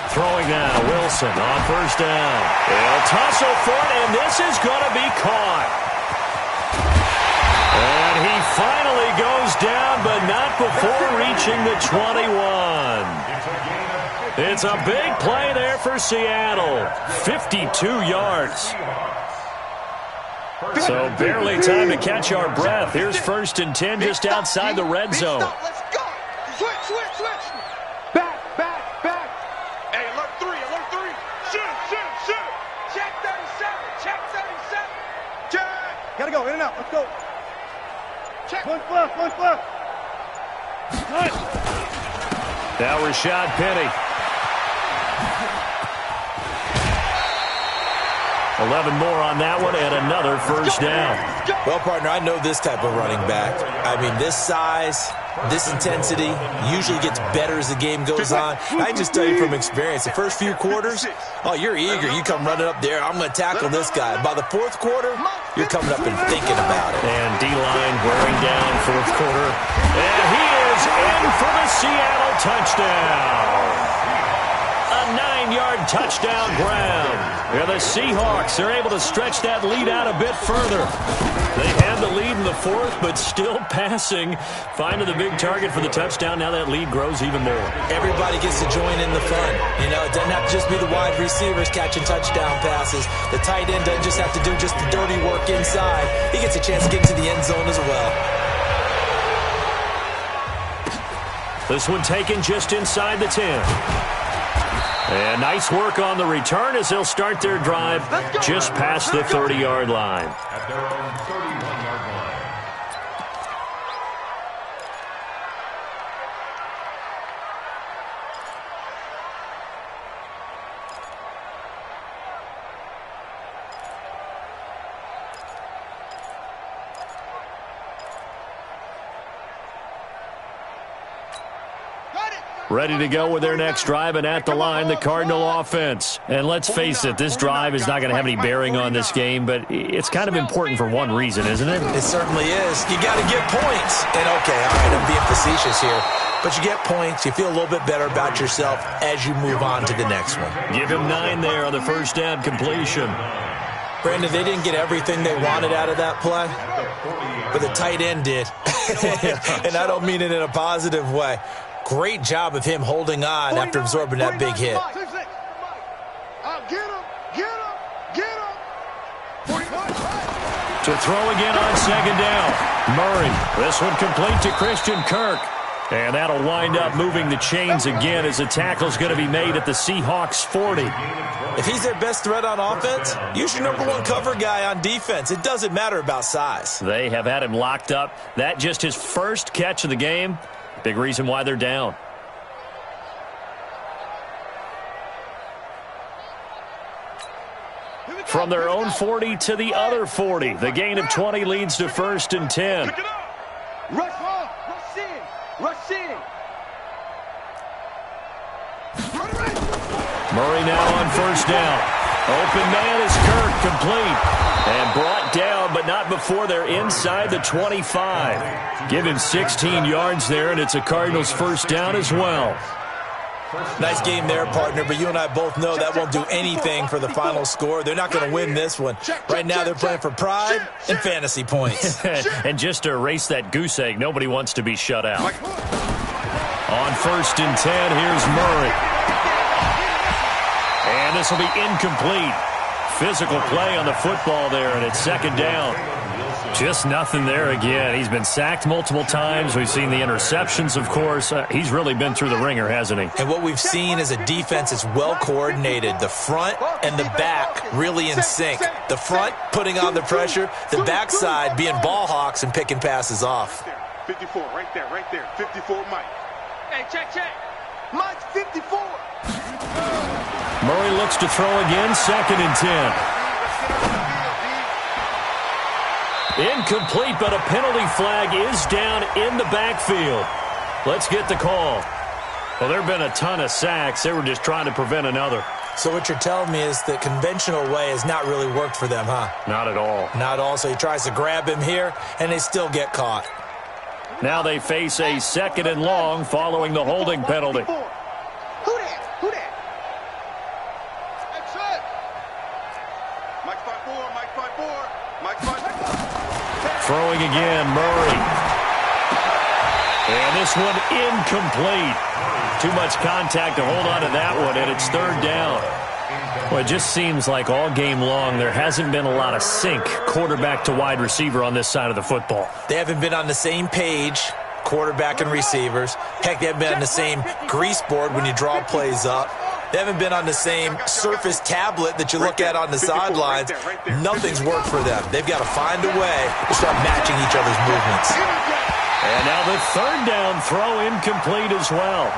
Speaker 4: Throwing now, Wilson on first down. They'll tussle for it, and this is going to be caught. And he finally goes down, but not before reaching the 21. It's a big play there for Seattle. 52 yards. So barely time to catch our breath. Here's 1st and 10 just outside the red zone.
Speaker 6: Let's go. Switch. Back. Hey, alert 3. Shoot. Check 37. Check. Gotta go. In and out. Let's go. Check. One fluff.
Speaker 4: Now Rashad Penny. 11 more on that one and another first down.
Speaker 7: Well, partner, I know this type of running back. I mean, this size, this intensity usually gets better as the game goes on. I just tell you from experience, the first few quarters, oh, you're eager. You come running up there, I'm going to tackle this guy. By the 4th quarter, you're coming up and thinking about it.
Speaker 4: And D-line wearing down 4th quarter. And he is in for the Seattle touchdown. A 9-yard touchdown grab. Yeah, the Seahawks are able to stretch that lead out a bit further. They had the lead in the 4th, but still passing. Finding the big target for the touchdown. Now that lead grows even more.
Speaker 7: Everybody gets to join in the fun. You know, it doesn't have to just be the wide receivers catching touchdown passes. The tight end doesn't just have to do just the dirty work inside. He gets a chance to get into the end zone as well.
Speaker 4: This one taken just inside the 10. And nice work on the return as they'll start their drive just past the 30-yard line.
Speaker 5: At their own 31-yard line.
Speaker 4: Ready to go with their next drive, and at the line, the Cardinal offense. And let's face it, this drive is not going to have any bearing on this game, but it's kind of important for one reason, isn't it?
Speaker 7: It certainly is. You got to get points. And, okay, all right, I'm being facetious here. But you get points, you feel a little bit better about yourself as you move on to the next one.
Speaker 4: Give him 9 there on the first down completion.
Speaker 7: Brandon, they didn't get everything they wanted out of that play, but the tight end did. And I don't mean it in a positive way. Great job of him holding on after absorbing that big hit.
Speaker 4: To throw again on second down. Murray. This one complete to Christian Kirk. And that'll wind up moving the chains again as the tackle's going to be made at the Seahawks 40.
Speaker 7: If he's their best threat on offense, use your #1 cover guy on defense. It doesn't matter about size.
Speaker 4: They have had him locked up. That just his first catch of the game. Big reason why they're down. From their own 40 to the other 40. The gain of 20 leads to 1st and 10.
Speaker 6: Rush in.
Speaker 4: Murray now on first down. Open man is Kirk, complete. And brought down, but not before they're inside the 25. Give him 16 yards there, and it's a Cardinals first down as well.
Speaker 7: Nice game there, partner, but you and I both know that won't do anything for the final score. They're not going to win this one. Right now they're playing for pride and fantasy points.
Speaker 4: And just to erase that goose egg, nobody wants to be shut out. On 1st and 10, here's Murray. And this will be incomplete. Physical play on the football there, and it's second down. Just nothing there again. He's been sacked multiple times. We've seen the interceptions, of course. He's really been through the ringer, hasn't he?
Speaker 7: And what we've seen is a defense that's well coordinated. The front and the back really in sync. The front putting on the pressure, the backside being ball hawks and picking passes off.
Speaker 6: 54, right there, 54, Mike. Hey, check. Mike's 54.
Speaker 4: Murray looks to throw again, 2nd and 10. Incomplete, but a penalty flag is down in the backfield. Let's get the call. Well, there have been a ton of sacks. They were just trying to prevent another.
Speaker 7: So what you're telling me is the conventional way has not really worked for them, huh?
Speaker 4: Not at all.
Speaker 7: Not at all. So he tries to grab him here, and they still get caught.
Speaker 4: Now they face a 2nd and long following the holding penalty.
Speaker 6: Who that? That's it. Mike 5'4", Mike 5'4".
Speaker 4: Throwing again, Murray. And this one incomplete. Too much contact to hold on to that one, and it's 3rd down. Well, it just seems like all game long there hasn't been a lot of sync quarterback to wide receiver on this side of the football.
Speaker 7: They haven't been on the same page, quarterback and receivers. Heck, they haven't been on the same grease board when you draw plays up. They haven't been on the same surface tablet that you look at on the sidelines. Nothing's worked for them. They've got to find a way to start matching each other's movements.
Speaker 4: And now the 3rd down throw incomplete as well.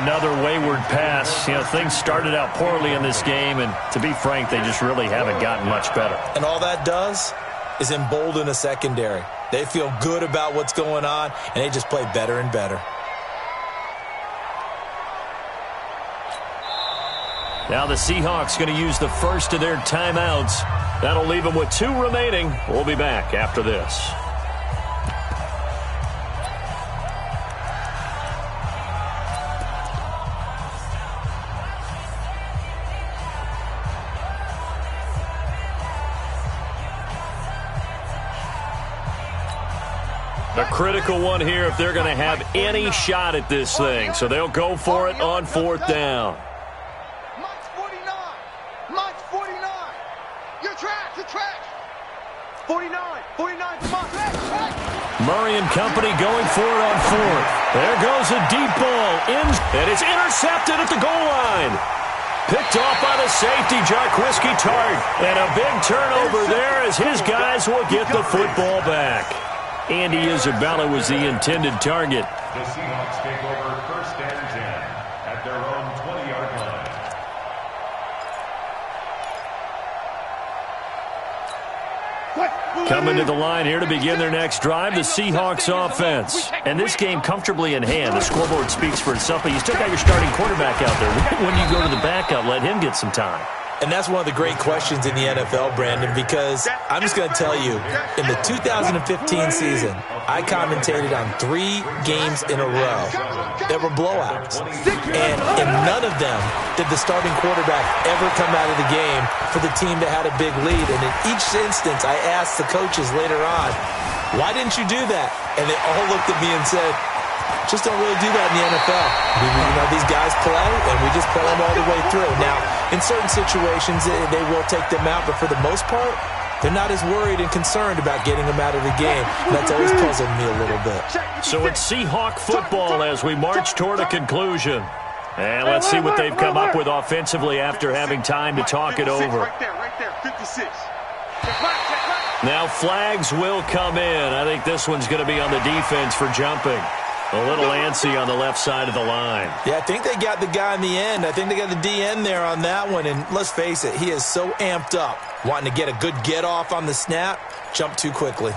Speaker 4: Another wayward pass. You know, things started out poorly in this game, and to be frank, they just really haven't gotten much better.
Speaker 7: And all that does is embolden a secondary. They feel good about what's going on, and they just play better and better.
Speaker 4: Now the Seahawks going to use the first of their timeouts. That'll leave them with 2 remaining. We'll be back after this. A critical one here if they're going to have any shot at this thing. So they'll go for it on 4th down.
Speaker 6: Mike's 49. Mike's 49. You're trash. 49 for Mike.
Speaker 4: Murray and company going for it on 4th. There goes a deep ball in, and it's intercepted at the goal line. Picked off by the safety, Jarquiski Tart. And a big turnover there as his guys will get the football back. Andy Isabella was the intended target.
Speaker 5: The Seahawks take over 1st and 10 at their own 20-yard line.
Speaker 4: Coming to the line here to begin their next drive, the Seahawks offense. And this game comfortably in hand. The scoreboard speaks for itself, but you still got your starting quarterback out there. When you go to the backup, let him get some time.
Speaker 7: And that's one of the great questions in the NFL, Brandon, because I'm just going to tell you, in the 2015 season, I commentated on 3 games in a row that were blowouts. And in none of them did the starting quarterback ever come out of the game for the team that had a big lead. And in each instance, I asked the coaches later on, why didn't you do that? And they all looked at me and said, just don't really do that in the NFL. These guys play, and we just play them all the way through. Now, in certain situations, they will take them out, but for the most part, they're not as worried and concerned about getting them out of the game. And that's always puzzled me a little bit.
Speaker 4: So it's Seahawk football as we march toward a conclusion. And let's see what they've come up with offensively after having time to talk it over.
Speaker 6: Right there, 56.
Speaker 4: Now flags will come in. I think this one's going to be on the defense for jumping. A little antsy on the left side of the line.
Speaker 7: Yeah, I think they got the guy in the end. I think they got the DN there on that one. And let's face it, he is so amped up, wanting to get a good get off on the snap, jump too quickly.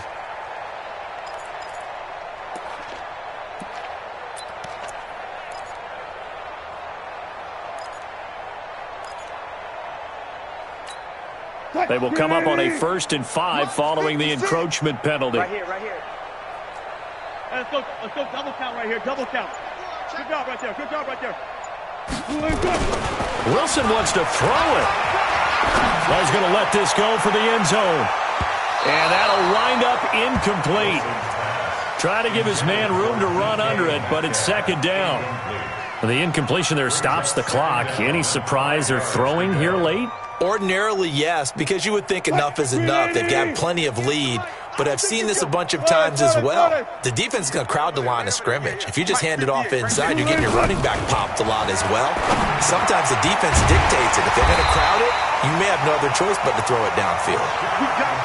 Speaker 4: They will come up on a 1st and 5 following the encroachment penalty.
Speaker 6: Right here. Let's go double count right here, double count. Good job right there.
Speaker 4: Wilson wants to throw it. Well, he's going to let this go for the end zone. And that'll wind up incomplete. Try to give his man room to run under it, but it's 2nd down. The incompletion there stops the clock. Any surprise they're throwing here late?
Speaker 7: Ordinarily, yes, because you would think enough is enough. They've got plenty of lead. but I've seen this a bunch of times as well. The defense is going to crowd the line of scrimmage. If you just hand it off inside, you're getting your running back popped a lot as well. Sometimes the defense dictates it. If they're going to crowd it, you may have no other choice but to throw it downfield.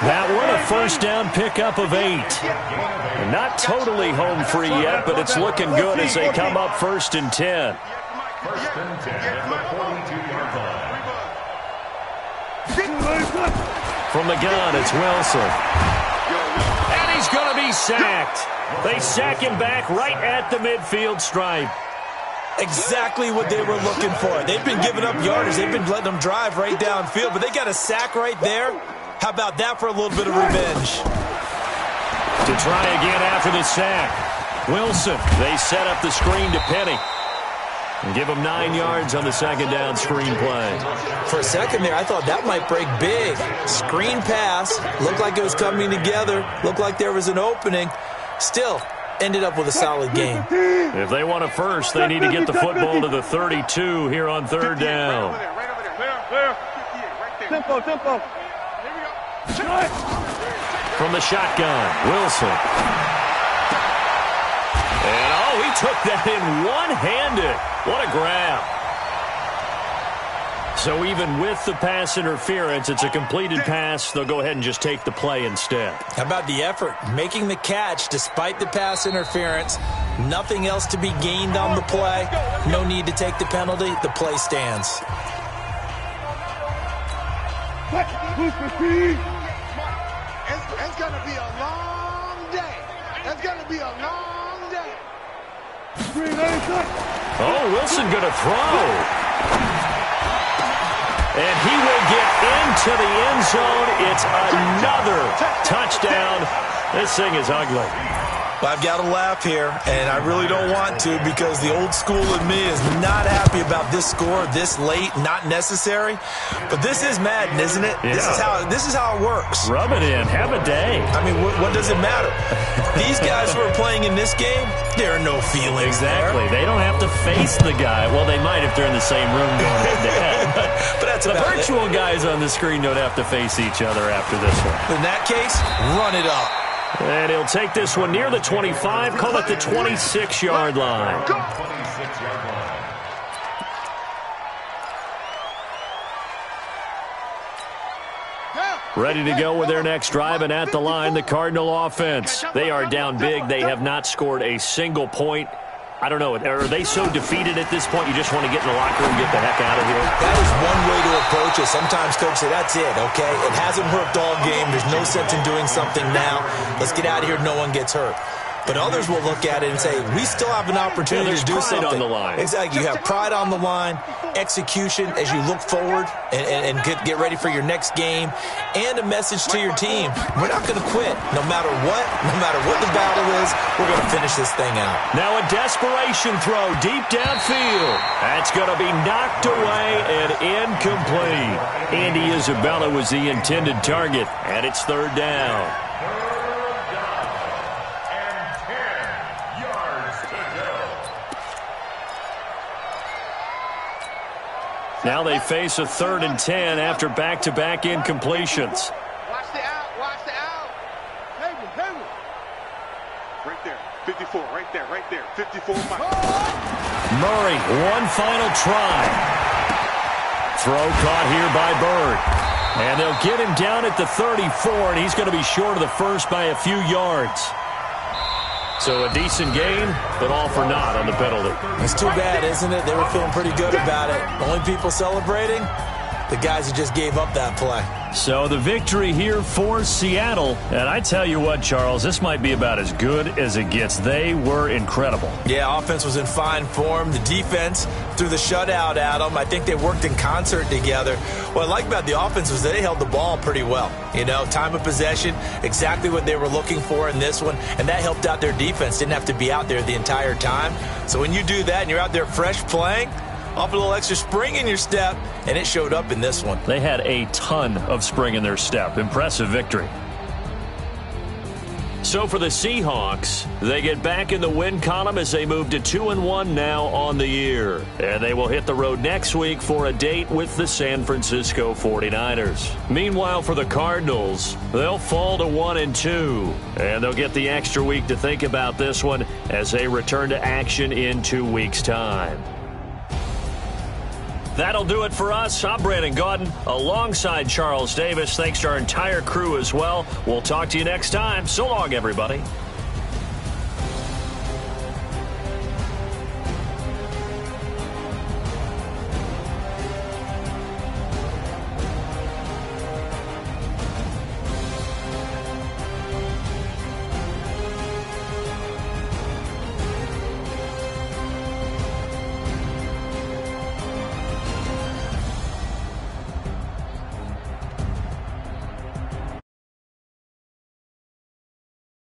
Speaker 4: That one a first down pickup of 8. And not totally home free yet, but it's looking good as they come up 1st and 10.
Speaker 5: First and 10 at the 42-yard line.
Speaker 4: From the gun, it's Wilson. And he's going to be sacked. They sack him back right at the midfield stripe.
Speaker 7: Exactly what they were looking for. They've been giving up yardage. They've been letting them drive right downfield, but they got a sack right there. How about that for a little bit of revenge?
Speaker 4: To try again after the sack. Wilson, they set up the screen to Penny. And give him 9 yards on the second down screen play.
Speaker 7: For a second there, I thought that might break big. Screen pass. Looked like it was coming together. Looked like there was an opening. Still, ended up with a solid game.
Speaker 4: If they want a first, they need to get the football to the 32 here on 3rd down.
Speaker 6: Tempo.
Speaker 4: From the shotgun, Wilson. And, he took that in one-handed. What a grab. So even with the pass interference, it's a completed pass. They'll go ahead and just take the play instead.
Speaker 7: How about the effort? Making the catch despite the pass interference. Nothing else to be gained on the play. No need to take the penalty. The play stands.
Speaker 6: It's going to be a long day. It's going to be a long day.
Speaker 4: Wilson going to throw. And he will get into the end zone. It's another touchdown. This thing is ugly.
Speaker 7: Well, I've got to laugh here, and I really don't want to because the old school in me is not happy about this score this late, not necessary. But this is Madden, isn't it?
Speaker 4: Yeah.
Speaker 7: This is how it works.
Speaker 4: Rub it in. Have a day.
Speaker 7: I mean, what does it matter? These guys who are playing in this game, there are no feelings
Speaker 4: Exactly.
Speaker 7: there.
Speaker 4: They don't have to face the guy. Well, they might if they're in the same room going head-to-head.
Speaker 7: But that's
Speaker 4: the
Speaker 7: about
Speaker 4: virtual guys on the screen don't have to face each other after this one.
Speaker 7: In that case, run it up.
Speaker 4: And he'll take this one near the 25, call it the 26-yard line.
Speaker 5: 26-yard line.
Speaker 4: Ready to go with their next drive, and at the line, the Cardinal offense. They are down big. They have not scored a single point. I don't know. Are they so defeated at this point you just want to get in the locker room and get the heck out of here?
Speaker 7: That is one way to approach it. Sometimes coaches say, that's it, okay? It hasn't worked all game. There's no sense in doing something now. Let's get out of here. No one gets hurt. But others will look at it and say, we still have an opportunity to do something.
Speaker 4: On the line.
Speaker 7: Exactly. You have pride on the line, execution as you look forward and get ready for your next game, and a message to your team. We're not going to quit no matter what the battle is. We're going to finish this thing out.
Speaker 4: Now a desperation throw deep downfield. That's going to be knocked away and incomplete. Andy Isabella was the intended target, and it's 3rd down. Now they face a 3rd and 10 after back-to-back incompletions.
Speaker 6: Watch the out. Table. Right there. 54. Right there. 54.
Speaker 4: Murray, one final try. Throw caught here by Bird. And they'll get him down at the 34, and he's going to be short of the first by a few yards. So a decent gain, but all for naught on the penalty.
Speaker 7: It's too bad, isn't it? They were feeling pretty good about it. Only people celebrating, the guys who just gave up that play.
Speaker 4: So the victory here for Seattle. And I tell you what, Charles, this might be about as good as it gets. They were incredible.
Speaker 7: Yeah, offense was in fine form. The defense threw the shutout at them. I think they worked in concert together. What I like about the offense was they held the ball pretty well. You know, time of possession, exactly what they were looking for in this one. And that helped out their defense. Didn't have to be out there the entire time. So when you do that and you're out there fresh playing, off a little extra spring in your step, and it showed up in this one.
Speaker 4: They had a ton of spring in their step. Impressive victory. So for the Seahawks, they get back in the win column as they move to 2-1 now on the year. And they will hit the road next week for a date with the San Francisco 49ers. Meanwhile, for the Cardinals, they'll fall to 1-2. And they'll get the extra week to think about this one as they return to action in 2 weeks' time. That'll do it for us. I'm Brandon Gaudin alongside Charles Davis. Thanks to our entire crew as well. We'll talk to you next time. So long, everybody.